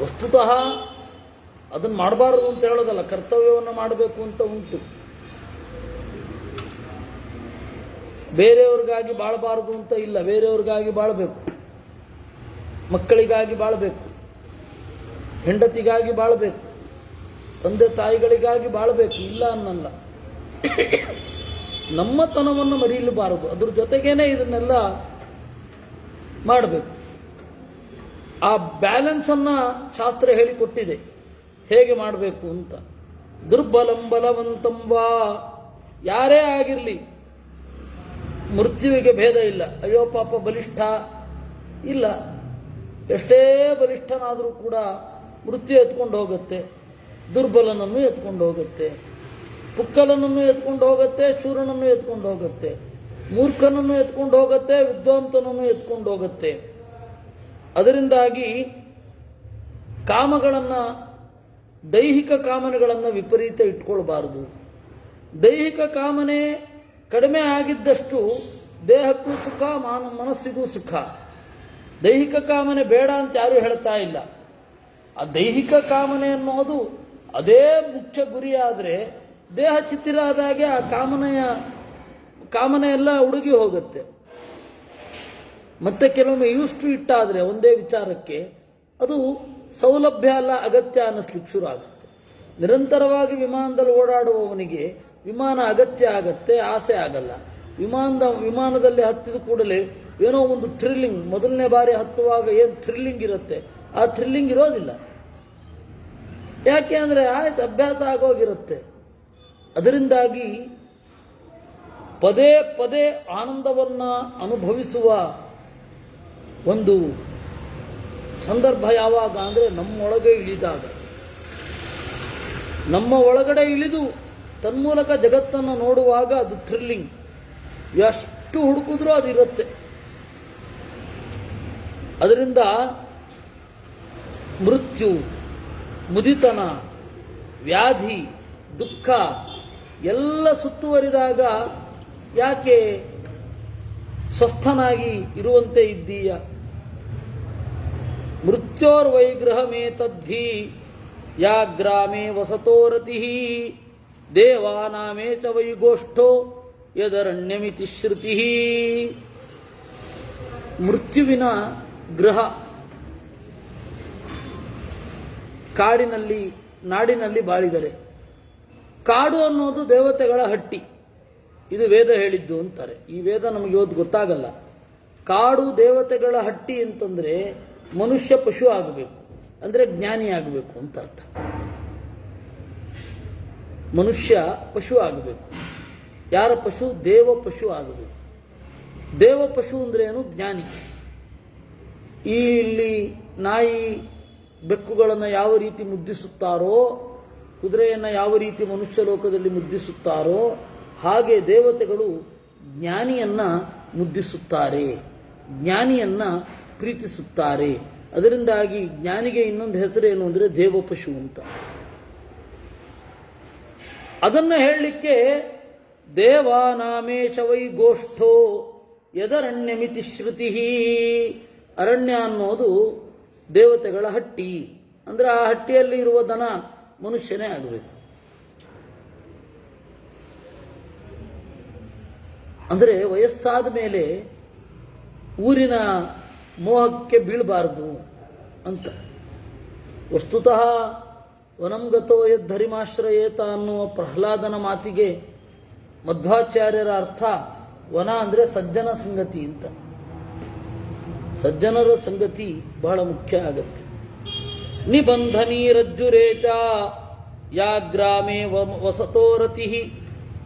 ವಸ್ತುತಃ ಅದನ್ನು ಮಾಡಬಾರದು ಅಂತ ಹೇಳೋದಲ್ಲ, ಕರ್ತವ್ಯವನ್ನು ಮಾಡಬೇಕು ಅಂತ ಉಂಟು. ಬೇರೆಯವ್ರಿಗಾಗಿ ಬಾಳಬಾರದು ಅಂತ ಇಲ್ಲ, ಬೇರೆಯವ್ರಿಗಾಗಿ ಬಾಳಬೇಕು, ಮಕ್ಕಳಿಗಾಗಿ ಬಾಳಬೇಕು, ಹೆಂಡತಿಗಾಗಿ ಬಾಳಬೇಕು, ತಂದೆ ತಾಯಿಗಳಿಗಾಗಿ ಬಾಳಬೇಕು, ಇಲ್ಲ ಅನ್ನಲ್ಲ. ನಮ್ಮತನವನ್ನು ಮರೆಯಲಬಾರದು, ಅದ್ರ ಜೊತೆಗೇನೆ ಇದನ್ನೆಲ್ಲ ಮಾಡಬೇಕು. ಆ ಬ್ಯಾಲೆನ್ಸ್ ಅನ್ನ ಶಾಸ್ತ್ರ ಹೇಳಿಕೊಟ್ಟಿದೆ ಹೇಗೆ ಮಾಡಬೇಕು ಅಂತ. ದುರ್ಬಲಂ ಬಲವಂತಂ ವಾ, ಯಾರೇ ಆಗಿರಲಿ ಮೃತ್ಯುವಿಗೆ ಭೇದ ಇಲ್ಲ. ಅಯ್ಯೋ ಪಾಪ ಬಲಿಷ್ಠ ಇಲ್ಲ, ಎಷ್ಟೇ ಬಲಿಷ್ಠನಾದರೂ ಕೂಡ ಮೃತ್ಯು ಎತ್ಕೊಂಡು ಹೋಗುತ್ತೆ. ದುರ್ಬಲನನ್ನು ಎತ್ಕೊಂಡು ಹೋಗುತ್ತೆ, ಪುಕ್ಕಲನನ್ನು ಎತ್ಕೊಂಡು ಹೋಗುತ್ತೆ, ಶೂರನನ್ನು ಎತ್ಕೊಂಡು ಹೋಗುತ್ತೆ, ಮೂರ್ಖನನ್ನು ಎತ್ಕೊಂಡು ಹೋಗುತ್ತೆ, ವಿದ್ವಾಂಸನನ್ನು ಎತ್ಕೊಂಡು ಹೋಗುತ್ತೆ. ಅದರಿಂದಾಗಿ ಕಾಮಗಳನ್ನು, ದೈಹಿಕ ಕಾಮನೆಗಳನ್ನು ವಿಪರೀತ ಇಟ್ಕೊಳ್ಬಾರದು. ದೈಹಿಕ ಕಾಮನೆ ಕಡಿಮೆ ಆಗಿದ್ದಷ್ಟು ದೇಹಕ್ಕೂ ಸುಖ, ಮನಸ್ಸಿಗೂ ಸುಖ. ದೈಹಿಕ ಕಾಮನೆ ಬೇಡ ಅಂತ ಯಾರೂ ಹೇಳ್ತಾ ಇಲ್ಲ. ಆ ದೈಹಿಕ ಕಾಮನೆ ಅನ್ನೋದು ಅದೇ ಮುಖ್ಯ ಗುರಿಯಾದರೆ ದೇಹ ಚಿತ್ತಿರಾದಾಗೆ ಆ ಕಾಮನೆ ಎಲ್ಲ ಹುಡುಗಿ ಹೋಗುತ್ತೆ. ಮತ್ತೆ ಕೆಲವೊಮ್ಮೆ ಯೂಸ್ಟು ಇಟ್ಟಾದರೆ ಒಂದೇ ವಿಚಾರಕ್ಕೆ ಅದು ಸೌಲಭ್ಯ ಅಲ್ಲ, ಅಗತ್ಯ ಅನ್ನಿಸ್ಲಿಕ್ಕೆ ಶುರು ಆಗುತ್ತೆ. ನಿರಂತರವಾಗಿ ವಿಮಾನದಲ್ಲಿ ಓಡಾಡುವವನಿಗೆ ವಿಮಾನ ಅಗತ್ಯ ಆಗತ್ತೆ, ಆಸೆ ಆಗಲ್ಲ. ವಿಮಾನದಲ್ಲಿ ಹತ್ತಿದ ಕೂಡಲೇ ಏನೋ ಒಂದು ಥ್ರಿಲ್ಲಿಂಗ್, ಮೊದಲನೇ ಬಾರಿ ಹತ್ತುವಾಗ ಏನು ಥ್ರಿಲ್ಲಿಂಗ್ ಇರುತ್ತೆ, ಆ ಥ್ರಿಲ್ಲಿಂಗ್ ಇರೋದಿಲ್ಲ. ಯಾಕೆ ಅಂದರೆ ಆಯ್ತು, ಅಭ್ಯಾಸ ಆಗೋಗಿರುತ್ತೆ. ಅದರಿಂದಾಗಿ ಪದೇ ಪದೇ ಆನಂದವನ್ನು ಅನುಭವಿಸುವ ಒಂದು ಸಂದರ್ಭ ಯಾವಾಗ ಅಂದರೆ ನಮ್ಮೊಳಗೆ ಇಳಿದಾಗ. ನಮ್ಮ ಒಳಗಡೆ ಇಳಿದು ತನ್ಮೂಲಕ ಜಗತ್ತನ್ನು ನೋಡುವಾಗ ಅದು ಥ್ರಿಲ್ಲಿಂಗ್. ಎಷ್ಟು ಹುಡುಕಿದ್ರೂ ಅದಿರುತ್ತೆ. ಅದರಿಂದ ಮೃತ್ಯು, ಮುದಿತನ, ವ್ಯಾಧಿ, ದುಃಖ ಎಲ್ಲ ಸುತ್ತುವರಿದಾಗ ಯಾಕೆ ಸ್ವಸ್ಥನಾಗಿ ಇರುವಂತೆ ಇದ್ದೀಯ? ಮೃತ್ಯೋರ್ವೈಗ್ರಹಮೇತದ್ಧಿ ಯಾ ಗ್ರಾಮೇ ವಸತೋರತಿ ದೇವಾನಾಮೇ ಚ ವೈಗೋಷ್ಠೋ ಯದರಣ್ಯಮಿತಿ ಶ್ರುತಿ. ಮೃತ್ಯುವಿನ ಗೃಹ ಕಾಡಿನಲ್ಲಿ, ನಾಡಿನಲ್ಲಿ ಬಾಳಿದರೆ. ಕಾಡು ಅನ್ನೋದು ದೇವತೆಗಳ ಹಟ್ಟಿ, ಇದು ವೇದ ಹೇಳಿದ್ದು ಅಂತಾರೆ. ಈ ವೇದ ನಮಗೆ ಇವತ್ತು ಗೊತ್ತಾಗಲ್ಲ. ಕಾಡು ದೇವತೆಗಳ ಹಟ್ಟಿ ಅಂತಂದ್ರೆ ಮನುಷ್ಯ ಪಶು ಆಗಬೇಕು, ಅಂದ್ರೆ ಜ್ಞಾನಿ ಆಗಬೇಕು ಅಂತ ಅರ್ಥ. ಮನುಷ್ಯ ಪಶು ಆಗಬೇಕು. ಯಾರ ಪಶು? ದೇವ ಪಶು ಆಗಬೇಕು. ದೇವ ಪಶು ಅಂದ್ರೆ ಏನು? ಜ್ಞಾನಿ. ಇಲ್ಲಿ ನಾಯಿ ಬೆಕ್ಕುಗಳನ್ನು ಯಾವ ರೀತಿ ಮುದ್ದಿಸುತ್ತಾರೋ, ಕುದುರೆಯನ್ನು ಯಾವ ರೀತಿ ಮನುಷ್ಯ ಲೋಕದಲ್ಲಿ ಮುದ್ದಿಸುತ್ತಾರೋ, ಹಾಗೆ ದೇವತೆಗಳು ಜ್ಞಾನಿಯನ್ನ ಮುದ್ದಿಸುತ್ತಾರೆ, ಜ್ಞಾನಿಯನ್ನ ಪ್ರೀತಿಸುತ್ತಾರೆ. ಅದರಿಂದಾಗಿ ಜ್ಞಾನಿಗೆ ಇನ್ನೊಂದು ಹೆಸರೇನು ಅಂದರೆ ದೇವಪಶು ಅಂತ. ಅದನ್ನು ಹೇಳಲಿಕ್ಕೆ ದೇವಾನಾಮೇಶ ವೈ ಗೋಷ್ಠೋ ಯದರಣ್ಯಮಿತಿ ಶ್ರುತಿ. ಅರಣ್ಯ ಅನ್ನೋದು ದೇವತೆಗಳ ಹಟ್ಟಿ, ಅಂದರೆ ಆ ಹಟ್ಟಿಯಲ್ಲಿ ಇರುವ ದನ ಮನುಷ್ಯನೇ ಆಗಬೇಕು. ಅಂದರೆ ವಯಸ್ಸಾದ ಮೇಲೆ ಊರಿನ ಮೋಹಕ್ಕೆ ಬೀಳಬಾರದು ಅಂತ. ವಸ್ತುತಃ ವನಂಗತೋ ಯದ್ಧರಿಮಾಶ್ರಯೇತ ಅನ್ನುವ ಪ್ರಹ್ಲಾದನ ಮಾತಿಗೆ ಮಧ್ವಾಚಾರ್ಯರ ಅರ್ಥ ವನ ಅಂದರೆ ಸಜ್ಜನ ಸಂಗತಿ ಅಂತ. ಸಜ್ಜನರ ಸಂಗತಿ ಬಹಳ ಮುಖ್ಯ ಆಗತ್ತೆ. ನಿಬಂಧನೀ ರಜ್ಜುರೇಚ ಯಾ ಗ್ರಾಮೇ ವಸತೋ ರತಿ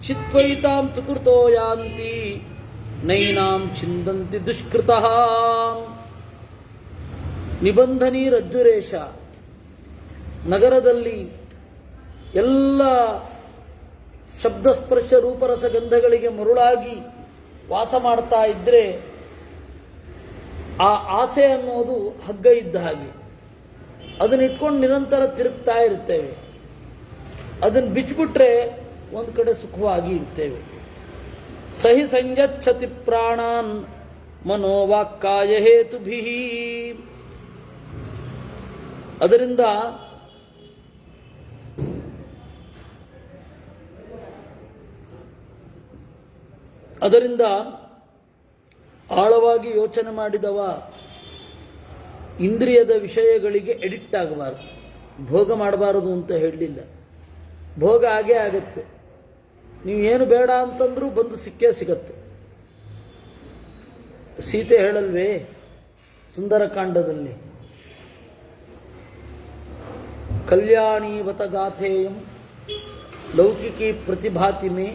ಚಿತ್ವೈತಾಂ ಸುಕೃತೋ ಯಾಂತಿ ನೈನಾಂ ಛಿಂದಂತಿ ದುಷ್ಕೃತಃ. ನಿಬಂಧನೀ ರಜ್ಜುರೇಶ, ನಗರದಲ್ಲಿ ಎಲ್ಲ ಶಬ್ದಸ್ಪರ್ಶ ರೂಪರಸ ಗಂಧಗಳಿಗೆ ಮರುಳಾಗಿ ವಾಸ ಮಾಡ್ತಾ ಇದ್ರೆ ಆ ಆಸೆ ಅನ್ನೋದು ಹಗ್ಗ ಇದ್ದ ಹಾಗೆ. ಅದನ್ನ ಇಟ್ಕೊಂಡು ನಿರಂತರ ತಿರುಗ್ತಾ ಇರ್ತೇವೆ. ಅದನ್ನು ಬಿಚ್ಚಿಬಿಟ್ರೆ ಒಂದು ಕಡೆ ಸುಖವಾಗಿ ಇರ್ತೇವೆ. ಸಹಿ ಸಂಯಚ್ಛತಿ ಪ್ರಾಣಾನ್ ಮನೋವಾಕ್ಕಾಯ ಹೇತುಭಿ. ಅದರಿಂದ ಆಳವಾಗಿ ಯೋಚನೆ ಮಾಡಿದವ ಇಂದ್ರಿಯದ ವಿಷಯಗಳಿಗೆ ಎಡಿಕ್ಟ್ ಆಗಬಾರದು. ಭೋಗ ಮಾಡಬಾರದು ಅಂತ ಹೇಳಲಿಲ್ಲ. ಭೋಗ ಆಗೇ ಆಗತ್ತೆ. ನೀವು ಏನು ಬೇಡ ಅಂತಂದ್ರೂ ಬಂದು ಸಿಕ್ಕೇ ಸಿಗತ್ತೆ. ಸೀತೆ ಹೇಳಲ್ವೇ ಸುಂದರಕಾಂಡದಲ್ಲಿ, ಕಲ್ಯಾಣೀವತ ಗಾಥೇಯಂ ಲೌಕಿಕಿ ಪ್ರತಿಭಾತಿ ಮೇ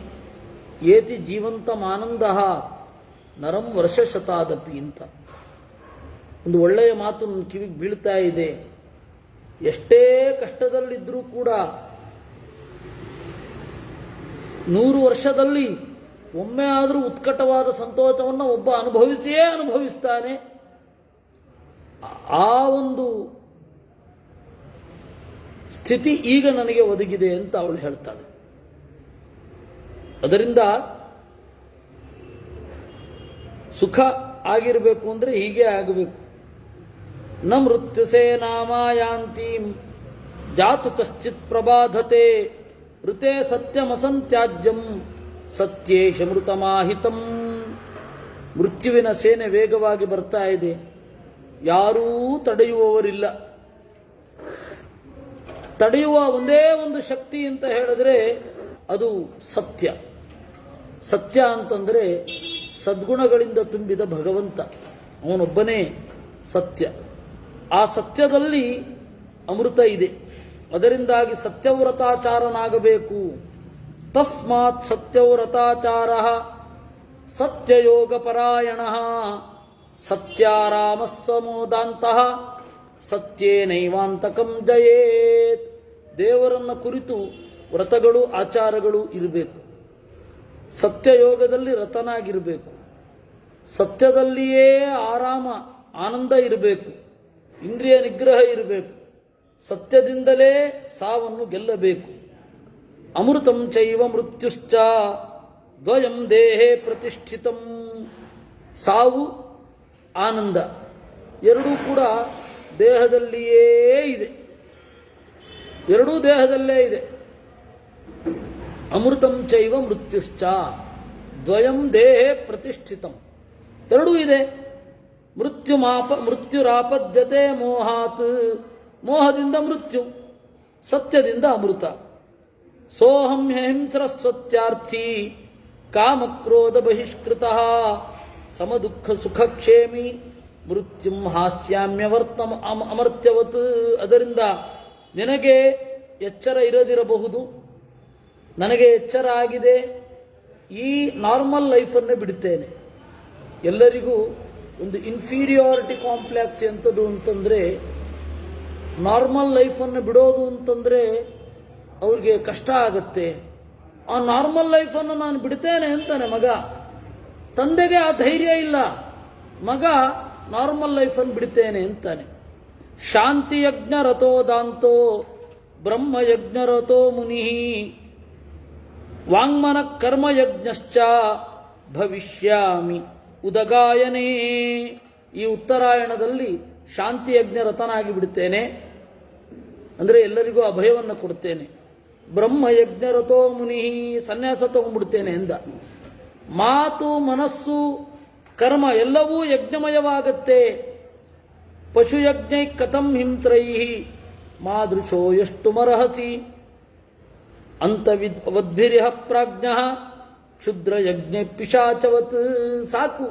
ಏತಿ ಜೀವಂತಮಾನಂದ ನರಂ ವರ್ಷಶತಾದಪಿ ಅಂತ. ಒಂದು ಒಳ್ಳೆಯ ಮಾತು ನನ್ನ ಕಿವಿಗೆ ಬೀಳ್ತಾ ಇದೆ. ಎಷ್ಟೇ ಕಷ್ಟದಲ್ಲಿದ್ದರೂ ಕೂಡ 100 ವರ್ಷದಲ್ಲಿ ಒಮ್ಮೆ ಆದರೂ ಉತ್ಕಟವಾದ ಸಂತೋಷವನ್ನು ಒಬ್ಬ ಅನುಭವಿಸಿಯೇ ಅನುಭವಿಸ್ತಾನೆ. ಆ ಒಂದು ಸ್ಥಿತಿ ಈಗ ನನಗೆ ಒದಗಿದೆ ಅಂತ ಅವಳು ಹೇಳ್ತಾಳೆ. ಅದರಿಂದ ಸುಖ ಆಗಿರಬೇಕು ಅಂದರೆ ಹೀಗೆ ಆಗಬೇಕು. ನ ಮೃತ್ಯುಸೇ ನಾಮಾಯಾಂತೀಂ ಜಾತು ಕಶ್ಚಿತ್ ಪ್ರಬಾಧತೆ ಋತೆ ಸತ್ಯಮಸಂತ್ಯಾಜ್ಯಂ ಸತ್ಯೇಶ ಮೃತಮಾಹಿತಂ. ಮೃತ್ಯುವಿನ ಸೇನೆ ವೇಗವಾಗಿ ಬರ್ತಾ ಇದೆ, ಯಾರೂ ತಡೆಯುವವರಿಲ್ಲ. ತಡೆಯುವ ಒಂದೇ ಒಂದು ಶಕ್ತಿ ಅಂತ ಹೇಳಿದ್ರೆ ಅದು ಸತ್ಯ. ಸತ್ಯ ಅಂತಂದರೆ ಸದ್ಗುಣಗಳಿಂದ ತುಂಬಿದ ಭಗವಂತ, ಅವನೊಬ್ಬನೇ ಸತ್ಯ. ಆ ಸತ್ಯದಲ್ಲಿ ಅಮೃತ ಇದೆ. ಅದರಿಂದಾಗಿ ಸತ್ಯವ್ರತಾಚಾರನಾಗಬೇಕು. ತಸ್ಮಾತ್ ಸತ್ಯವ್ರತಾಚಾರ ಸತ್ಯಯೋಗಪರಾಯಣ ಸತ್ಯಾರಾಮಸ್ಸಮೋದಾಂತಃ ಸತ್ಯೇನೈವಾಂತಕಂ ಜಯೇತ್. ದೇವರನ್ನ ಕುರಿತು ವ್ರತಗಳು ಆಚಾರಗಳು ಇರಬೇಕು. ಸತ್ಯಯೋಗದಲ್ಲಿ ರತನಾಗಿರಬೇಕು. ಸತ್ಯದಲ್ಲಿಯೇ ಆರಾಮ ಆನಂದ ಇರಬೇಕು. ಇಂದ್ರಿಯ ನಿಗ್ರಹ ಇರಬೇಕು. ಸತ್ಯದಿಂದಲೇ ಸಾವನ್ನು ಗೆಲ್ಲಬೇಕು. ಅಮೃತಂ ಚೈವ ಮೃತ್ಯುಶ್ಚ ದ್ವಯಂ ದೇಹೇ ಪ್ರತಿಷ್ಠಿತಂ. ಸಾವು ಆನಂದ ಎರಡೂ ಕೂಡ ದೇಹದಲ್ಲಿಯೇ ಇದೆ. ಎರಡೂ ದೇಹದಲ್ಲೇ ಇದೆ. ಅಮೃತಂ ಚೈವ ಮೃತ್ಯುಶ್ಚ ದ್ವಯಂ ದೇಹೇ ಪ್ರತಿಷ್ಠಿತಂ. ಎರಡೂ ಇದೆ. ಮೃತ್ಯುರಾಪದ್ಯತೆ ಮೋಹಾತ್. ಮೋಹದಿಂದ ಮೃತ್ಯು, ಸತ್ಯದಿಂದ ಅಮೃತ. ಸೋಹಂ ಹಿಂಸ್ರ ಸತ್ಯಾರ್ಥಿ ಕಾಮಕ್ರೋಧ ಬಹಿಷ್ಕೃತ ಸಮದುಃಖ ಸುಖಕ್ಷೇಮಿ ಮೃತ್ಯುಂ ಹಾಸ್ಯಾಮ್ಯವರ್ತಮ ಅಮರ್ತ್ಯವತ್. ಅದರಿಂದ ನಿನಗೆ ಎಚ್ಚರ ಇರದಿರಬಹುದು, ನನಗೆ ಎಚ್ಚರ ಆಗಿದೆ. ಈ ನಾರ್ಮಲ್ ಲೈಫನ್ನೇ ಬಿಡುತ್ತೇನೆ. ಎಲ್ಲರಿಗೂ ಒಂದು ಇನ್ಫೀರಿಯಾರಿಟಿ ಕಾಂಪ್ಲೆಕ್ಸ್ ಎಂಥದ್ದು ಅಂತಂದರೆ, ನಾರ್ಮಲ್ ಲೈಫನ್ನು ಬಿಡೋದು ಅಂತಂದರೆ ಅವ್ರಿಗೆ ಕಷ್ಟ ಆಗುತ್ತೆ. ಆ ನಾರ್ಮಲ್ ಲೈಫನ್ನು ನಾನು ಬಿಡ್ತೇನೆ ಅಂತಾನೆ ಮಗ. ತಂದೆಗೆ ಆ ಧೈರ್ಯ ಇಲ್ಲ. ಮಗ ನಾರ್ಮಲ್ ಲೈಫನ್ನು ಬಿಡ್ತೇನೆ ಅಂತಾನೆ. ಶಾಂತಿಯಜ್ಞರತೋ ದಾಂತೋ ಬ್ರಹ್ಮಯಜ್ಞರತೋ ಮುನಿ ವಾಂಗ್ಮನ ಕರ್ಮಯಜ್ಞಶ್ಚ ಭವಿಷ್ಯಾಮಿ ಉದಗಾಯನೇ. ಈ ಉತ್ತರಾಯಣದಲ್ಲಿ ಶಾಂತಿಯಜ್ಞರತನಾಗಿ ಬಿಡುತ್ತೇನೆ, ಅಂದರೆ ಎಲ್ಲರಿಗೂ ಅಭಯವನ್ನು ಕೊಡುತ್ತೇನೆ. ಬ್ರಹ್ಮಯಜ್ಞರತೋ ಮುನಿ, ಸನ್ಯಾಸ ತಗೊಂಡ್ಬಿಡ್ತೇನೆ ಎಂದ. ಮಾತು ಮನಸ್ಸು ಕರ್ಮ ಎಲ್ಲವೂ ಯಜ್ಞಮಯವಾಗತ್ತೆ. ಪಶುಯಜ್ಞೈ ಕಥಂ ಹಿಂತ್ರೈ ಮಾದೃಶೋ ಎಷ್ಟು ಮರಹತಿ ಅಂತವದ್ಭಿರಿಹ ಪ್ರಾಜ್ಞ ಕ್ಷುದ್ರ ಯಜ್ಞ ಪಿಶಾಚವತ್. ಸಾಕು,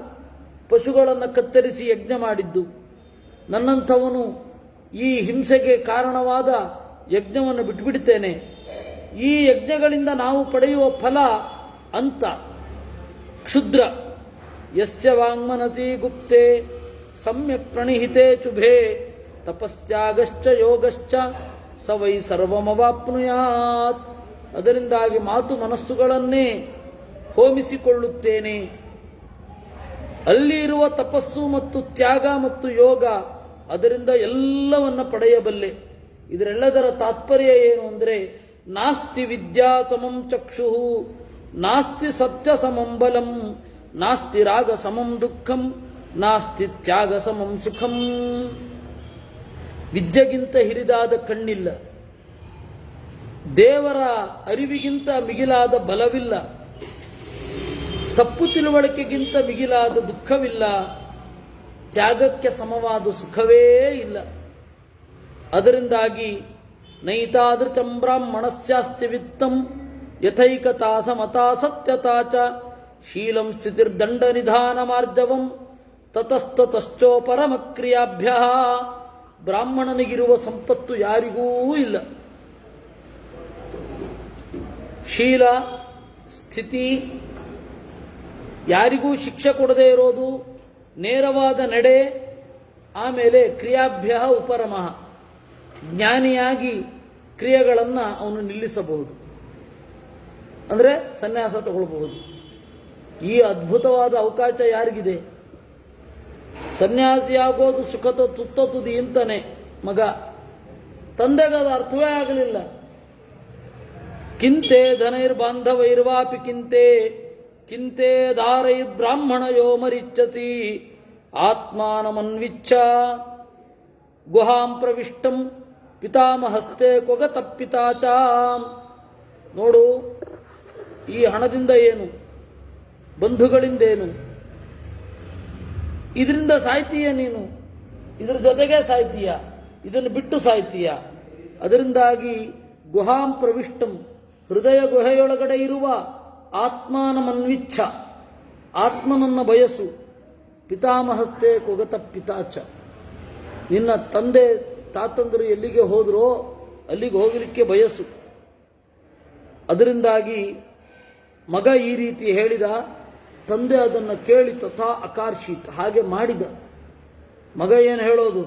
ಪಶುಗಳನ್ನು ಕತ್ತರಿಸಿ ಯಜ್ಞ ಮಾಡಿದ್ದು. ನನ್ನಂಥವನು ಈ ಹಿಂಸೆಗೆ ಕಾರಣವಾದ ಯಜ್ಞವನ್ನು ಬಿಟ್ಟುಬಿಡ್ತೇನೆ. ಈ ಯಜ್ಞಗಳಿಂದ ನಾವು ಪಡೆಯುವ ಫಲ ಅಂತ ಕ್ಷುದ್ರ. ಯಸ್ಯ ವಾಂಗ್ಮನತಿ ಗುಪ್ತೆ ಸಮ್ಯಕ್ ಪ್ರಣಿಹಿತೆ ಚುಭೆ ತಪಸ್ತ್ಯಾಗಶ್ಚ ಯೋಗಶ್ಚ ಸ ವೈ ಸರ್ವಮವಾಪ್ನುಯಾತ್. ಅದರಿಂದಾಗಿ ಮಾತು ಮನಸ್ಸುಗಳನ್ನೇ ಹೋಮಿಸಿಕೊಳ್ಳುತ್ತೇನೆ. ಅಲ್ಲಿ ಇರುವ ತಪಸ್ಸು ಮತ್ತು ತ್ಯಾಗ ಮತ್ತು ಯೋಗ, ಅದರಿಂದ ಎಲ್ಲವನ್ನ ಪಡೆಯಬಲ್ಲೆ. ಇದರೆಲ್ಲದರ ತಾತ್ಪರ್ಯ ಏನು ಅಂದರೆ, ನಾಸ್ತಿ ವಿದ್ಯಾ ಸಮಂ ಚಕ್ಷು, ನಾಸ್ತಿ ಸತ್ಯ ಸಮಂ ಬಲಂ, ನಾಸ್ತಿ ರಾಗ ಸಮಂ ದುಃಖಂ, ನಾಸ್ತಿ ತ್ಯಾಗ ಸಮಂ ಸುಖಂ. ವಿದ್ಯೆಗಿಂತ ಹಿರಿದಾದ ಕಣ್ಣಿಲ್ಲ, ದೇವರ ಅರಿವಿಗಿಂತ ಮಿಗಿಲಾದ ಬಲವಿಲ್ಲ, ತಪ್ಪು ತಿಳುವಳಿಕೆಗಿಂತ ಮಿಗಿಲಾದ ದುಃಖವಿಲ್ಲ, ತ್ಯಾಗಕ್ಕೆ ಸಮವಾದ ಸುಖವೇ ಇಲ್ಲ. ಅದರಿಂದಾಗಿ ನೈತಾದೃಚಂ ಬ್ರಾಹ್ಮಣಸ್ಯಾಸ್ತಿ ವಿತ್ತಂ ಯಥೈಕತಾ ಸಮತಾ ಸತ್ಯತಾ ಚ ಶೀಲಂ ಸ್ಥಿತಿರ್ದಂಡ ನಿಧಾನ ಮಾರ್ಜವಂ ತತಸ್ತತಶ್ಚೋಪರಮಕ್ರಿಯಾಭ್ಯ. ಬ್ರಾಹ್ಮಣನಿಗಿರುವ ಸಂಪತ್ತು ಯಾರಿಗೂ ಇಲ್ಲ. ಶೀಲ, ಸ್ಥಿತಿ, ಯಾರಿಗೂ ಶಿಕ್ಷೆ ಕೊಡದೇ ಇರೋದು, ನೇರವಾದ ನಡೆ, ಆಮೇಲೆ ಕ್ರಿಯಾಭ್ಯ ಉಪರಮಃ, ಜ್ಞಾನಿಯಾಗಿ ಕ್ರಿಯೆಗಳನ್ನು ಅವನು ನಿಲ್ಲಿಸಬಹುದು, ಅಂದರೆ ಸನ್ಯಾಸ ತಗೊಳ್ಬಹುದು. ಈ ಅದ್ಭುತವಾದ ಅವಕಾಶ ಯಾರಿಗಿದೆ? ಸನ್ಯಾಸಿಯಾಗೋದು ಸುಖದ ತುತ್ತ ತುದಿ ಅಂತಾನೆ ಮಗ. ತಂದೆಗೆ ಅದು ಅರ್ಥವೇ ಆಗಲಿಲ್ಲ. ಕಿಂತೆ ಧನೈರ್ಬಾಂಧವೈರ್ವಾಪಿ ಕಿಂತೆ ಕಿಂತೆ ದಾರೈರ್ ಬ್ರಾಹ್ಮಣಯೋ ಮರಿಚ್ಛತಿ ಆತ್ಮಾನಮನ್ವಿಚ್ಛ ಗುಹಾಂ ಪ್ರವಿಷ್ಟಂ ಪಿತಾಮಹಸ್ತೆ ಕೊಗತಪ್ಪಿತಾಚ. ನೋಡು, ಈ ಹಣದಿಂದ ಏನು, ಬಂಧುಗಳಿಂದೇನು, ಇದರಿಂದ ಸಾಯ್ತೀಯ ನೀನು, ಇದರ ಜೊತೆಗೆ ಸಾಯ್ತೀಯ, ಇದನ್ನು ಬಿಟ್ಟು ಸಾಯ್ತೀಯ. ಅದರಿಂದಾಗಿ ಗುಹಾಂ ಪ್ರವಿಷ್ಟಂ, ಹೃದಯ ಗುಹೆಯೊಳಗಡೆ ಇರುವ ಆತ್ಮಾನಮನ್ವಿಚ್ಛ, ಆತ್ಮನನ್ನು ಬಯಸು. ಪಿತಾಮಹಸ್ತೆ ಕೊಗತ ಪಿತಾಚ, ನಿನ್ನ ತಂದೆ ತಾತಂದರು ಎಲ್ಲಿಗೆ ಹೋದರೋ ಅಲ್ಲಿಗೆ ಹೋಗಲಿಕ್ಕೆ ಬಯಸು. ಅದರಿಂದಾಗಿ ಮಗ ಈ ರೀತಿ ಹೇಳಿದ. ತಂದೆ ಅದನ್ನು ಕೇಳಿ ತಥಾ ಅಕಾರ್ಷಿತ್, ಹಾಗೆ ಮಾಡಿದ. ಮಗ ಏನು ಹೇಳೋದು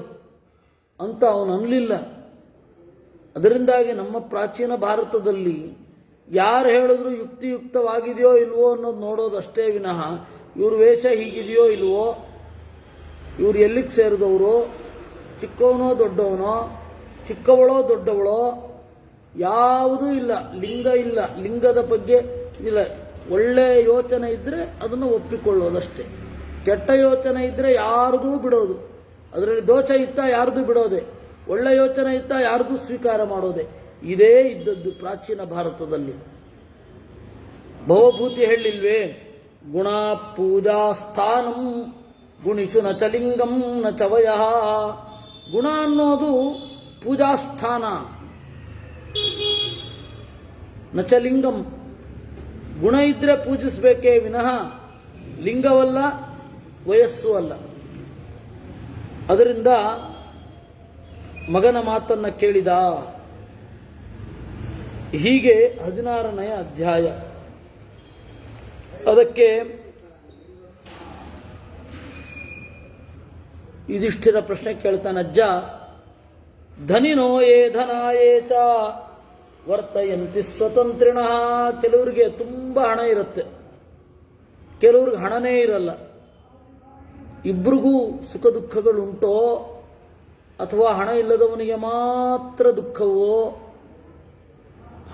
ಅಂತ ಅವನು ಅನ್ನಲಿಲ್ಲ. ಅದರಿಂದಾಗಿ ನಮ್ಮ ಪ್ರಾಚೀನ ಭಾರತದಲ್ಲಿ ಯಾರು ಹೇಳಿದ್ರು ಯುಕ್ತಿಯುಕ್ತವಾಗಿದೆಯೋ ಇಲ್ವೋ ಅನ್ನೋದು ನೋಡೋದಷ್ಟೇ ವಿನಃ ಇವ್ರ ವೇಷ ಹೀಗಿದೆಯೋ ಇಲ್ವೋ, ಇವ್ರು ಎಲ್ಲಿಗೆ ಸೇರಿದವರು, ಚಿಕ್ಕವನೋ ದೊಡ್ಡವನೋ, ಚಿಕ್ಕವಳೋ ದೊಡ್ಡವಳೋ, ಯಾವುದೂ ಇಲ್ಲ. ಲಿಂಗ ಇಲ್ಲ, ಲಿಂಗದ ಬಗ್ಗೆ ಇಲ್ಲ. ಒಳ್ಳೆಯ ಯೋಚನೆ ಇದ್ದರೆ ಅದನ್ನು ಒಪ್ಪಿಕೊಳ್ಳೋದಷ್ಟೇ. ಕೆಟ್ಟ ಯೋಚನೆ ಇದ್ದರೆ ಯಾರದೂ ಬಿಡೋದು. ಅದರಲ್ಲಿ ದೋಷ ಇತ್ತ ಯಾರ್ದು ಬಿಡೋದೆ, ಒಳ್ಳೆ ಯೋಚನೆ ಇತ್ತ ಯಾರ್ದು ಸ್ವೀಕಾರ ಮಾಡೋದೆ. ಇದೇ ಇದ್ದದ್ದು ಪ್ರಾಚೀನ ಭಾರತದಲ್ಲಿ. ಭವಭೂತಿ ಹೇಳಿಲ್ವೇ, ಗುಣ ಪೂಜಾ ಸ್ಥಾನಂ ಗುಣಿಷು ನ ಚಲಿಂಗಂ ನ ಚವಯ. ಗುಣ ಅನ್ನೋದು ಪೂಜಾಸ್ಥಾನ, ನಚಲಿಂಗಂ. ಗುಣ ಇದ್ರೆ ಪೂಜಿಸಬೇಕೇ ವಿನಃ ಲಿಂಗವಲ್ಲ, ವಯಸ್ಸು ಅಲ್ಲ. ಅದರಿಂದ ಮಗನ ಮಾತನ್ನು ಕೇಳಿದ. ಹೀಗೆ 16ನೇ ಅಧ್ಯಾಯ. ಅದಕ್ಕೆ ಯುಧಿಷ್ಠಿರ ಪ್ರಶ್ನೆ ಕೇಳ್ತಾನೆ, ಅಜ್ಜ ಧನಿನೋ ಯೇ ಧನಾಯೇ ಚ ವರ್ತಯಂತಿ ಸ್ವತಂತ್ರಿಣ. ಕೆಲವರಿಗೆ ತುಂಬ ಹಣ ಇರುತ್ತೆ, ಕೆಲವ್ರಿಗೆ ಹಣನೇ ಇರಲ್ಲ. ಇಬ್ರಿಗೂ ಸುಖ ದುಃಖಗಳುಂಟೋ ಅಥವಾ ಹಣ ಇಲ್ಲದವನಿಗೆ ಮಾತ್ರ ದುಃಖವೋ,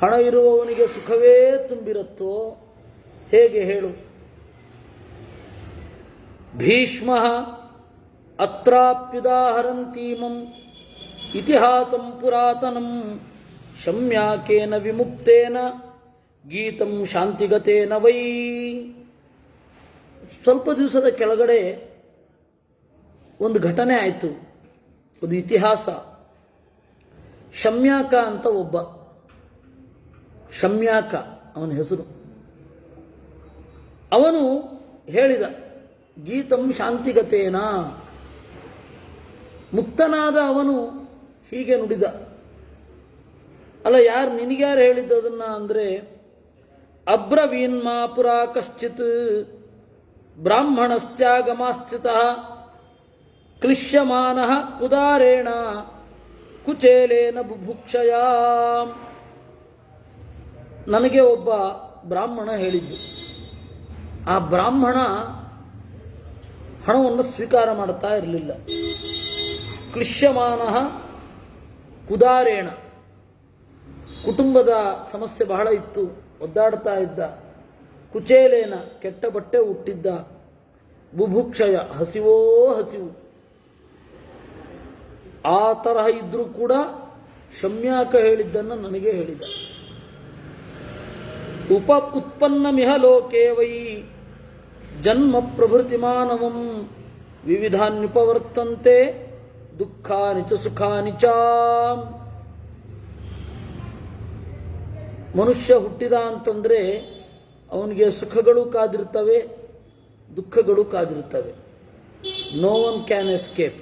ಹಣ ಇರುವವನಿಗೆ ಸುಖವೇ ತುಂಬಿರುತ್ತೋ? ಹೇಗೆ ಹೇಳು? ಭೀಷ್ಮ ಅತ್ರಾಪ್ಯುದಾಹರಂತೀಮಂ ಇತಿಹಾಸಂ ಪುರಾತನಂ ಶಮ್ಯಾಕೇನ ವಿಮುಕ್ತೇನ ಗೀತಂ ಶಾಂತಿಗತೇನ ವೈ. ಸ್ವಲ್ಪ ದಿವಸದ ಕೆಳಗಡೆ ಒಂದು ಘಟನೆ ಆಯಿತು, ಒಂದು ಇತಿಹಾಸ. ಶಮ್ಯಾಕ ಅಂತ ಒಬ್ಬ, ಶಮ್ಯಾಕ ಅವನ ಹೆಸರು. ಅವನು ಹೇಳಿದ, ಗೀತಂ ಶಾಂತಿಗತೇನ. ಮುಕ್ತನಾದ ಅವನು ಹೀಗೆ ನುಡಿದ. ಅಲ್ಲ, ಯಾರು ನಿನಗ್ಯಾರು ಹೇಳಿದ್ದು ಅದನ್ನ ಅಂದರೆ, ಅಬ್ರವೀನ್ಮಾ ಪುರಾ ಕಶ್ಚಿತ್ ಬ್ರಾಹ್ಮಣಸ್ತ್ಯಾಗಮಾಸ್ಥಿತ ಕ್ಲಿಶ್ಯಮಾನಃ ಉದಾರೇಣ ಕುಚೇಲೇನ ಬುಭುಕ್ಷಯ. ನನಗೆ ಒಬ್ಬ ಬ್ರಾಹ್ಮಣ ಹೇಳಿದ್ದು. ಆ ಬ್ರಾಹ್ಮಣ ಹಣವನ್ನು ಸ್ವೀಕಾರ ಮಾಡ್ತಾ ಇರಲಿಲ್ಲ. ಕ್ಲಿಶ್ಯಮಾನಃ ಕುದಾರೇಣ, ಕುಟುಂಬದ ಸಮಸ್ಯೆ ಬಹಳ ಇತ್ತು, ಒದ್ದಾಡ್ತಾ ಇದ್ದ. ಕುಚೇಲೇನ, ಕೆಟ್ಟ ಬಟ್ಟೆ ಹುಟ್ಟಿದ್ದ. ಬುಭುಕ್ಷಯ, ಹಸಿವೋ ಹಸಿವು. ಆ ತರಹ ಇದ್ರೂ ಕೂಡ ಶಮ್ಯಾಕ ಹೇಳಿದ್ದನ್ನು ನನಗೆ ಹೇಳಿದ. ಉತ್ಪನ್ನಮಿಹ ಲೋಕೆ ವೈ ಜನ್ಮ ಪ್ರಭೃತಿ ಮಾನವಂ ವಿವಿಧಾನ್ಯುಪವರ್ತಂತೆ ದುಃಖಾನಿ ಚ ಸುಖಾನಿ ಚ. ಮನುಷ್ಯ ಹುಟ್ಟಿದ ಅಂತಂದ್ರೆ ಅವನಿಗೆ ಸುಖಗಳು ಕಾದಿರ್ತವೆ, ದುಃಖಗಳು ಕಾದಿರ್ತವೆ. No one can escape.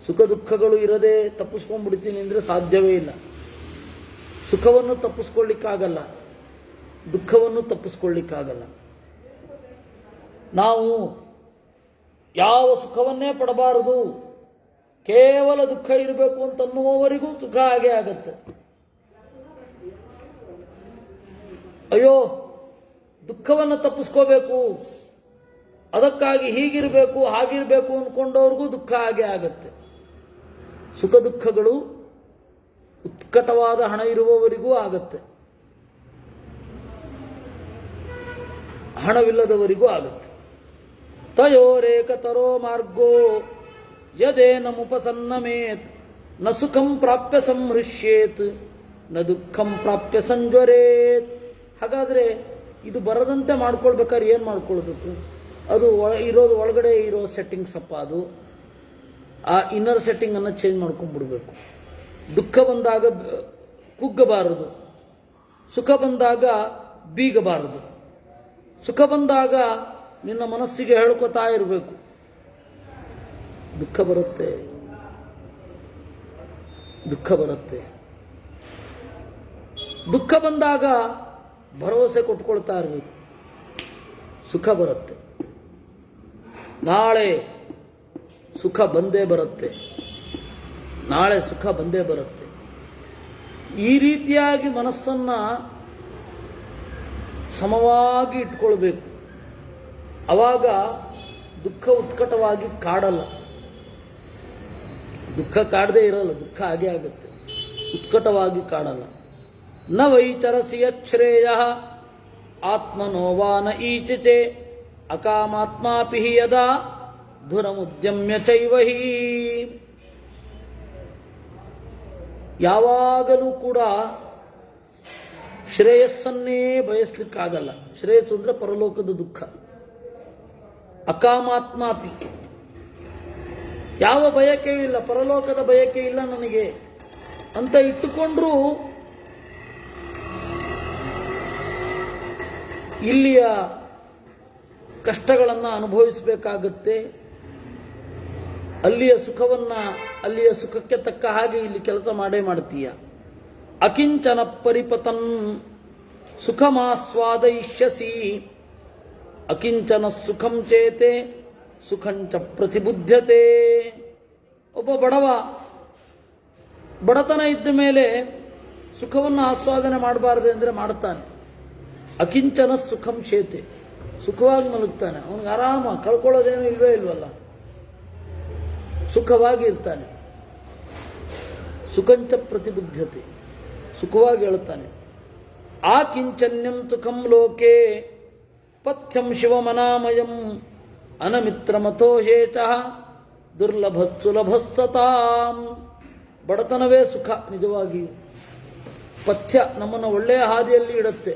ಸುಖ ದುಃಖಗಳು ಇರದೆ ತಪ್ಪಿಸ್ಕೊಂಡ್ಬಿಡ್ತೀನಿ ಅಂದರೆ ಸಾಧ್ಯವೇ ಇಲ್ಲ. ಸುಖವನ್ನು ತಪ್ಪಿಸ್ಕೊಳ್ಳಿಕ್ಕಾಗಲ್ಲ, ದುಃಖವನ್ನು ತಪ್ಪಿಸ್ಕೊಳ್ಳಿಕ್ಕಾಗಲ್ಲ. ನಾವು ಯಾವ ಸುಖವನ್ನೇ ಪಡಬಾರದು, ಕೇವಲ ದುಃಖ ಇರಬೇಕು ಅಂತನ್ನುವವರಿಗೂ ಸುಖ ಹಾಗೆ ಆಗತ್ತೆ. ಅಯ್ಯೋ, ದುಃಖವನ್ನು ತಪ್ಪಿಸ್ಕೋಬೇಕು, ಅದಕ್ಕಾಗಿ ಹೀಗಿರಬೇಕು ಹಾಗಿರಬೇಕು ಅಂದ್ಕೊಂಡವ್ರಿಗೂ ದುಃಖ ಹಾಗೆ ಆಗತ್ತೆ. ಸುಖ ದುಃಖಗಳು ಉತ್ಕಟವಾದ ಹಣ ಇರುವವರಿಗೂ ಆಗತ್ತೆ, ಹಣವಿಲ್ಲದವರಿಗೂ ಆಗತ್ತೆ. ತಯೋರೇಕತರೋ ಮಾರ್ಗೋ ಯದೇನ ಮುಪಸನ್ನಮೇತ್ ನ ಸುಖಂ ಪ್ರಾಪ್ಯ ಸಂಹೃಷ್ಯೇತ್ ನ ದುಃಖಂ ಪ್ರಾಪ್ಯ ಸಂಜ್ವರೇತ್. ಹಾಗಾದರೆ ಇದು ಬರದಂತೆ ಮಾಡ್ಕೊಳ್ಬೇಕಾದ್ರೆ ಏನು ಮಾಡ್ಕೊಳ್ಬೇಕು? ಅದು ಇರೋದು ಒಳಗಡೆ ಇರೋ ಸೆಟ್ಟಿಂಗ್ಸ್ ಅಪ್ಪ. ಅದು ಆ ಇನ್ನರ್ ಸೆಟ್ಟಿಂಗನ್ನು ಚೇಂಜ್ ಮಾಡ್ಕೊಂಡ್ಬಿಡ್ಬೇಕು. ದುಃಖ ಬಂದಾಗ ಕುಗ್ಗಬಾರದು, ಸುಖ ಬಂದಾಗ ಬೀಗಬಾರದು. ಸುಖ ಬಂದಾಗ ನಿನ್ನ ಮನಸ್ಸಿಗೆ ಹೇಳ್ಕೊತಾ ಇರಬೇಕು, ದುಃಖ ಬರುತ್ತೆ, ದುಃಖ ಬರುತ್ತೆ. ದುಃಖ ಬಂದಾಗ ಭರವಸೆ ಕೊಟ್ಕೊಳ್ತಾ ಇರಬೇಕು, ಸುಖ ಬರುತ್ತೆ. ನಾಳೆ ಸುಖ ಬಂದೇ ಬರುತ್ತೆ, ನಾಳೆ ಸುಖ ಬಂದೇ ಬರುತ್ತೆ. ಈ ರೀತಿಯಾಗಿ ಮನಸ್ಸನ್ನು ಸಮವಾಗಿ ಇಟ್ಕೊಳ್ಬೇಕು. ಆವಾಗ ದುಃಖ ಉತ್ಕಟವಾಗಿ ಕಾಡಲ್ಲ. ದುಃಖ ಕಾಡದೇ ಇರಲ್ಲ, ದುಃಖ ಹಾಗೆ ಆಗುತ್ತೆ, ಉತ್ಕಟವಾಗಿ ಕಾಡಲ್ಲ. ನ ವೈತರಸಿ ಯಚ್ಛ್ರೇಯ ಆತ್ಮನೋವಾನ ಈಚಿತೆ ಅಕಾಮಾತ್ಮಾಪಿ ಯದಾ ಧುರಮುದ್ಯಮ್ಯ ಚೈವಹಿ. ಯಾವಾಗಲೂ ಕೂಡ ಶ್ರೇಯಸ್ಸನ್ನೇ ಬಯಸ್ಲಿಕ್ಕಾಗಲ್ಲ. ಶ್ರೇಯಸ್ಸು ಅಂದರೆ ಪರಲೋಕದ ದುಃಖ. ಅಕಾಮಾತ್ಮಾಪಿ, ಯಾವ ಬಯಕೆಯೂ ಇಲ್ಲ, ಪರಲೋಕದ ಬಯಕೆ ಇಲ್ಲ ನನಗೆ ಅಂತ ಇಟ್ಟುಕೊಂಡ್ರೂ ಇಲ್ಲಿಯ ಕಷ್ಟಗಳನ್ನು ಅನುಭವಿಸಬೇಕಾಗತ್ತೆ. ಅಲ್ಲಿಯ ಸುಖವನ್ನು, ಅಲ್ಲಿಯ ಸುಖಕ್ಕೆ ತಕ್ಕ ಹಾಗೆ ಇಲ್ಲಿ ಕೆಲಸ ಮಾಡೇ ಮಾಡ್ತೀಯ. ಅಕಿಂಚನ ಪರಿಪತನ್ ಸುಖಮಾಸ್ವಾದಯಿಷ್ಯಸಿ ಅಕಿಂಚನ ಸುಖಂ ಚೇತೆ ಸುಖಂಚ ಪ್ರತಿಬುದ್ಧತೆ. ಒಬ್ಬ ಬಡವ, ಬಡತನ ಇದ್ದ ಮೇಲೆ ಸುಖವನ್ನು ಆಸ್ವಾದನೆ ಮಾಡಬಾರದು ಅಂದರೆ ಮಾಡ್ತಾನೆ. ಅಕಿಂಚನ ಸುಖಂ ಚೇತೆ, ಸುಖವಾಗಿ ಮಲಗ್ತಾನೆ, ಅವನಿಗೆ ಆರಾಮ, ಕಳ್ಕೊಳ್ಳೋದೇನು ಇಲ್ವೇ ಇಲ್ವಲ್ಲ, ಸುಖವಾಗಿ ಇರ್ತಾನೆ. ಸುಖಂಚ ಪ್ರತಿಬುದ್ಧತೆ, ಸುಖವಾಗಿ ಹೇಳುತ್ತಾನೆ. ಆ ಕಿಂಚನ್ಯಂ ಸುಖಂ ಲೋಕೆ ಪಥ್ಯಂ ಶಿವಮನಾಮಯಂ ಅನಮಿತ್ರಮಥೋಹೇಚ ದುರ್ಲಭಸ್ಸುಲಭಸ್ಸತಾಂ. ಬಡತನವೇ ಸುಖ ನಿಜವಾಗಿ. ಪಥ್ಯ ನಮ್ಮನ್ನು ಒಳ್ಳೆಯ ಹಾದಿಯಲ್ಲಿ ಇಡುತ್ತೆ.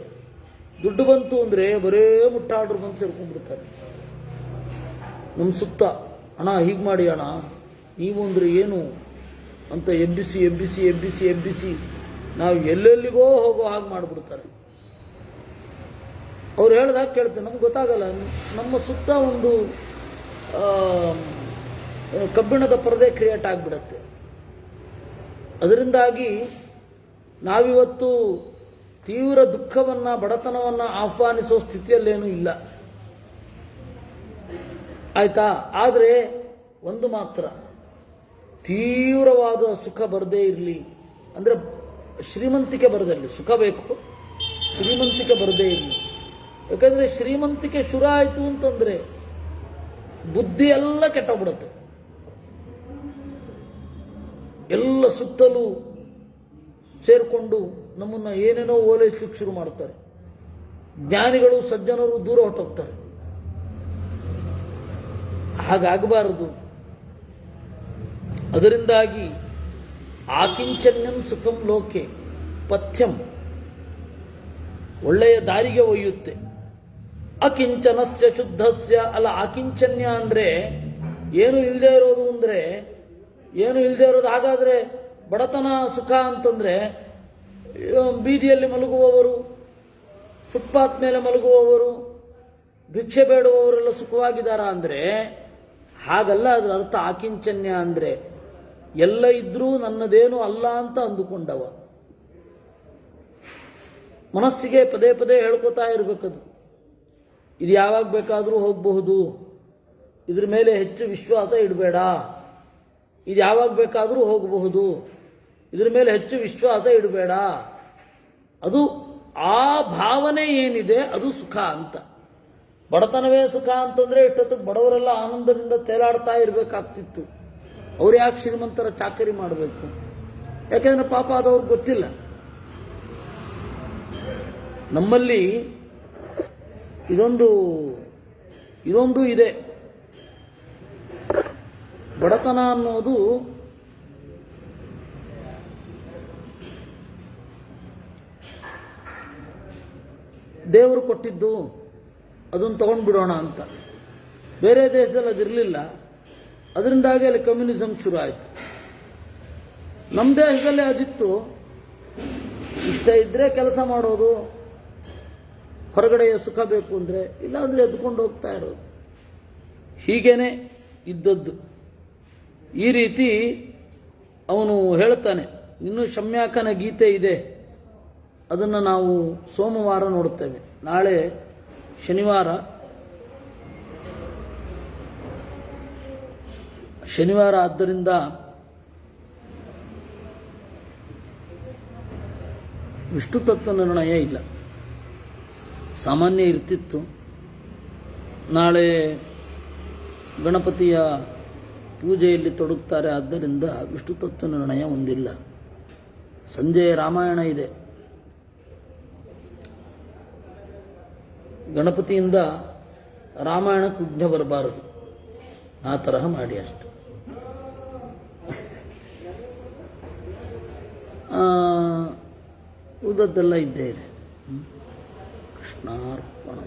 ದುಡ್ಡು ಬಂತು ಅಂದರೆ ಬರೇ ಮುಟ್ಟಾಡ್ರು ಬಂದು ಸೇರ್ಕೊಂಡ್ಬಿಡ್ತಾರೆ ನಮ್ಮ ಸುತ್ತ. ಅಣ್ಣ ಹೀಗೆ ಮಾಡಿ ಅಣ್ಣ, ನೀವು ಅಂದರೆ ಏನು ಅಂತ ಎಬ್ಬಿಸಿ ಎಬ್ಬಿಸಿ ಎಬ್ಬಿಸಿ ಎಬ್ಬಿಸಿ ನಾವು ಎಲ್ಲೆಲ್ಲಿಗೋ ಹೋಗೋ ಹಾಗೆ ಮಾಡಿಬಿಡ್ತಾರೆ. ಅವ್ರು ಹೇಳ್ದಾಗ ಕೇಳ್ತೇವೆ, ನಮ್ಗೆ ಗೊತ್ತಾಗಲ್ಲ. ನಮ್ಮ ಸುತ್ತ ಒಂದು ಕಬ್ಬಿಣದ ಪರದೆ ಕ್ರಿಯೇಟ್ ಆಗಿಬಿಡತ್ತೆ. ಅದರಿಂದಾಗಿ ನಾವಿವತ್ತು ತೀವ್ರ ದುಃಖವನ್ನು, ಬಡತನವನ್ನು ಆಹ್ವಾನಿಸೋ ಸ್ಥಿತಿಯಲ್ಲೇನೂ ಇಲ್ಲ. ಆಯ್ತಾ? ಆದರೆ ಒಂದು ಮಾತ್ರ, ತೀವ್ರವಾದ ಸುಖ ಬರದೇ ಇರಲಿ ಅಂದರೆ ಶ್ರೀಮಂತಿಕೆ ಬರದಿರಲಿ. ಸುಖ ಬೇಕು, ಶ್ರೀಮಂತಿಕೆ ಬರದೇ ಇರಲಿ. ಯಾಕಂದರೆ ಶ್ರೀಮಂತಿಕೆ ಶುರು ಆಯಿತು ಅಂತಂದರೆ ಬುದ್ಧಿ ಎಲ್ಲ ಕೆಟ್ಟೋಗ್ಬಿಡುತ್ತೆ. ಎಲ್ಲ ಸುತ್ತಲೂ ಸೇರಿಕೊಂಡು ನಮ್ಮನ್ನು ಏನೇನೋ ಓಲೈಸಲಿಕ್ಕೆ ಶುರು ಮಾಡ್ತಾರೆ. ಜ್ಞಾನಿಗಳು ಸಜ್ಜನರು ದೂರ ಹೊರಟೋಗ್ತಾರೆ. ಹಾಗಾಗಬಾರದು. ಅದರಿಂದಾಗಿ ಆಕಿಂಚನ್ಯಂ ಸುಖಂ ಲೋಕೆ ಪಥ್ಯಂ, ಒಳ್ಳೆಯ ದಾರಿಗೆ ಒಯ್ಯುತ್ತೆ. ಅಕಿಂಚನಸ್ಯ ಶುದ್ಧಸ್ಯ, ಅಲ್ಲ ಆಕಿಂಚನ್ಯ ಅಂದರೆ ಏನು ಇಲ್ಲದೆ ಇರೋದು ಅಂದರೆ ಏನು ಇಲ್ಲದೆ ಇರೋದು. ಹಾಗಾದರೆ ಬಡತನ ಸುಖ ಅಂತಂದರೆ ಬೀದಿಯಲ್ಲಿ ಮಲಗುವವರು, ಫುಟ್ಪಾತ್ ಮೇಲೆ ಮಲಗುವವರು, ಭಿಕ್ಷೆ ಬೇಡುವವರೆಲ್ಲ ಸುಖವಾಗಿದ್ದಾರಾ ಅಂದರೆ ಹಾಗಲ್ಲ. ಅದರ ಅರ್ಥ ಆಕಿಂಚನ್ಯ ಅಂದರೆ ಎಲ್ಲ ಇದ್ರೂ ನನ್ನದೇನು ಅಲ್ಲ ಅಂತ ಅಂದುಕೊಂಡವ. ಮನಸ್ಸಿಗೆ ಪದೇ ಪದೇ ಹೇಳ್ಕೊತಾ ಇರಬೇಕದು. ಇದು ಯಾವಾಗ ಬೇಕಾದರೂ ಹೋಗಬಹುದು, ಇದ್ರ ಮೇಲೆ ಹೆಚ್ಚು ವಿಶ್ವಾಸ ಇಡಬೇಡ. ಇದು ಯಾವಾಗ ಬೇಕಾದರೂ ಹೋಗಬಹುದು, ಇದ್ರ ಮೇಲೆ ಹೆಚ್ಚು ವಿಶ್ವಾಸ ಇಡಬೇಡ. ಅದು ಆ ಭಾವನೆ ಏನಿದೆ ಅದು ಸುಖ ಅಂತ. ಬಡತನವೇ ಸುಖ ಅಂತಂದರೆ ಇಷ್ಟೊತ್ತಿಗೆ ಬಡವರೆಲ್ಲ ಆನಂದದಿಂದ ತೇಲಾಡ್ತಾ ಇರಬೇಕಾಗ್ತಿತ್ತು. ಅವ್ರು ಯಾಕೆ ಶ್ರೀಮಂತರ ಚಾಕರಿ ಮಾಡಬೇಕು? ಯಾಕೆಂದರೆ ಪಾಪ ಅದವ್ರಿಗೆ ಗೊತ್ತಿಲ್ಲ. ನಮ್ಮಲ್ಲಿ ಇದೊಂದು ಇದೆ. ಬಡತನ ಅನ್ನೋದು ದೇವರು ಕೊಟ್ಟಿದ್ದು, ಅದನ್ನು ತಗೊಂಡ್ಬಿಡೋಣ ಅಂತ. ಬೇರೆ ದೇಶದಲ್ಲಿ ಅದಿರಲಿಲ್ಲ. ಅದರಿಂದಾಗಿ ಅಲ್ಲಿ ಕಮ್ಯುನಿಸಮ್ ಶುರು ಆಯಿತು. ನಮ್ಮ ದೇಶದಲ್ಲೇ ಅದಿತ್ತು. ಇಷ್ಟ ಇದ್ದರೆ ಕೆಲಸ ಮಾಡೋದು, ಹೊರಗಡೆಯ ಸುಖ ಬೇಕು ಅಂದರೆ, ಇಲ್ಲಾಂದರೆ ಎದ್ಕೊಂಡು ಹೋಗ್ತಾ ಇರೋದು. ಹೀಗೇನೆ ಇದ್ದದ್ದು. ಈ ರೀತಿ ಅವನು ಹೇಳ್ತಾನೆ. ಇನ್ನು ಶಮ್ಯಾಕನ ಗೀತೆ ಇದೆ, ಅದನ್ನು ನಾವು ಸೋಮವಾರ ನೋಡುತ್ತೇವೆ. ನಾಳೆ ಶನಿವಾರ ಆದ್ದರಿಂದ ವಿಷ್ಣು ತತ್ವ ನಿರ್ಣಯ ಇಲ್ಲ. ಸಾಮಾನ್ಯ ಇರ್ತಿತ್ತು. ನಾಳೆ ಗಣಪತಿಯ ಪೂಜೆಯಲ್ಲಿ ತೊಡಗುತ್ತಾರೆ. ಆದ್ದರಿಂದ ವಿಷ್ಣು ತತ್ವ ನಿರ್ಣಯ ಹೊಂದಿಲ್ಲ. ಸಂಜೆ ರಾಮಾಯಣ ಇದೆ. ಗಣಪತಿಯಿಂದ ರಾಮಾಯಣಕ್ಕೆ ವಿಘ್ನ ಬರಬಾರದು. ಆ ತರಹ ಮಾಡಿ ಅಷ್ಟೆ. ಉಳಿದದ್ದೆಲ್ಲ ಇದ್ದೇ ಇದೆ. ಕೃಷ್ಣಾರ್ಪಣ.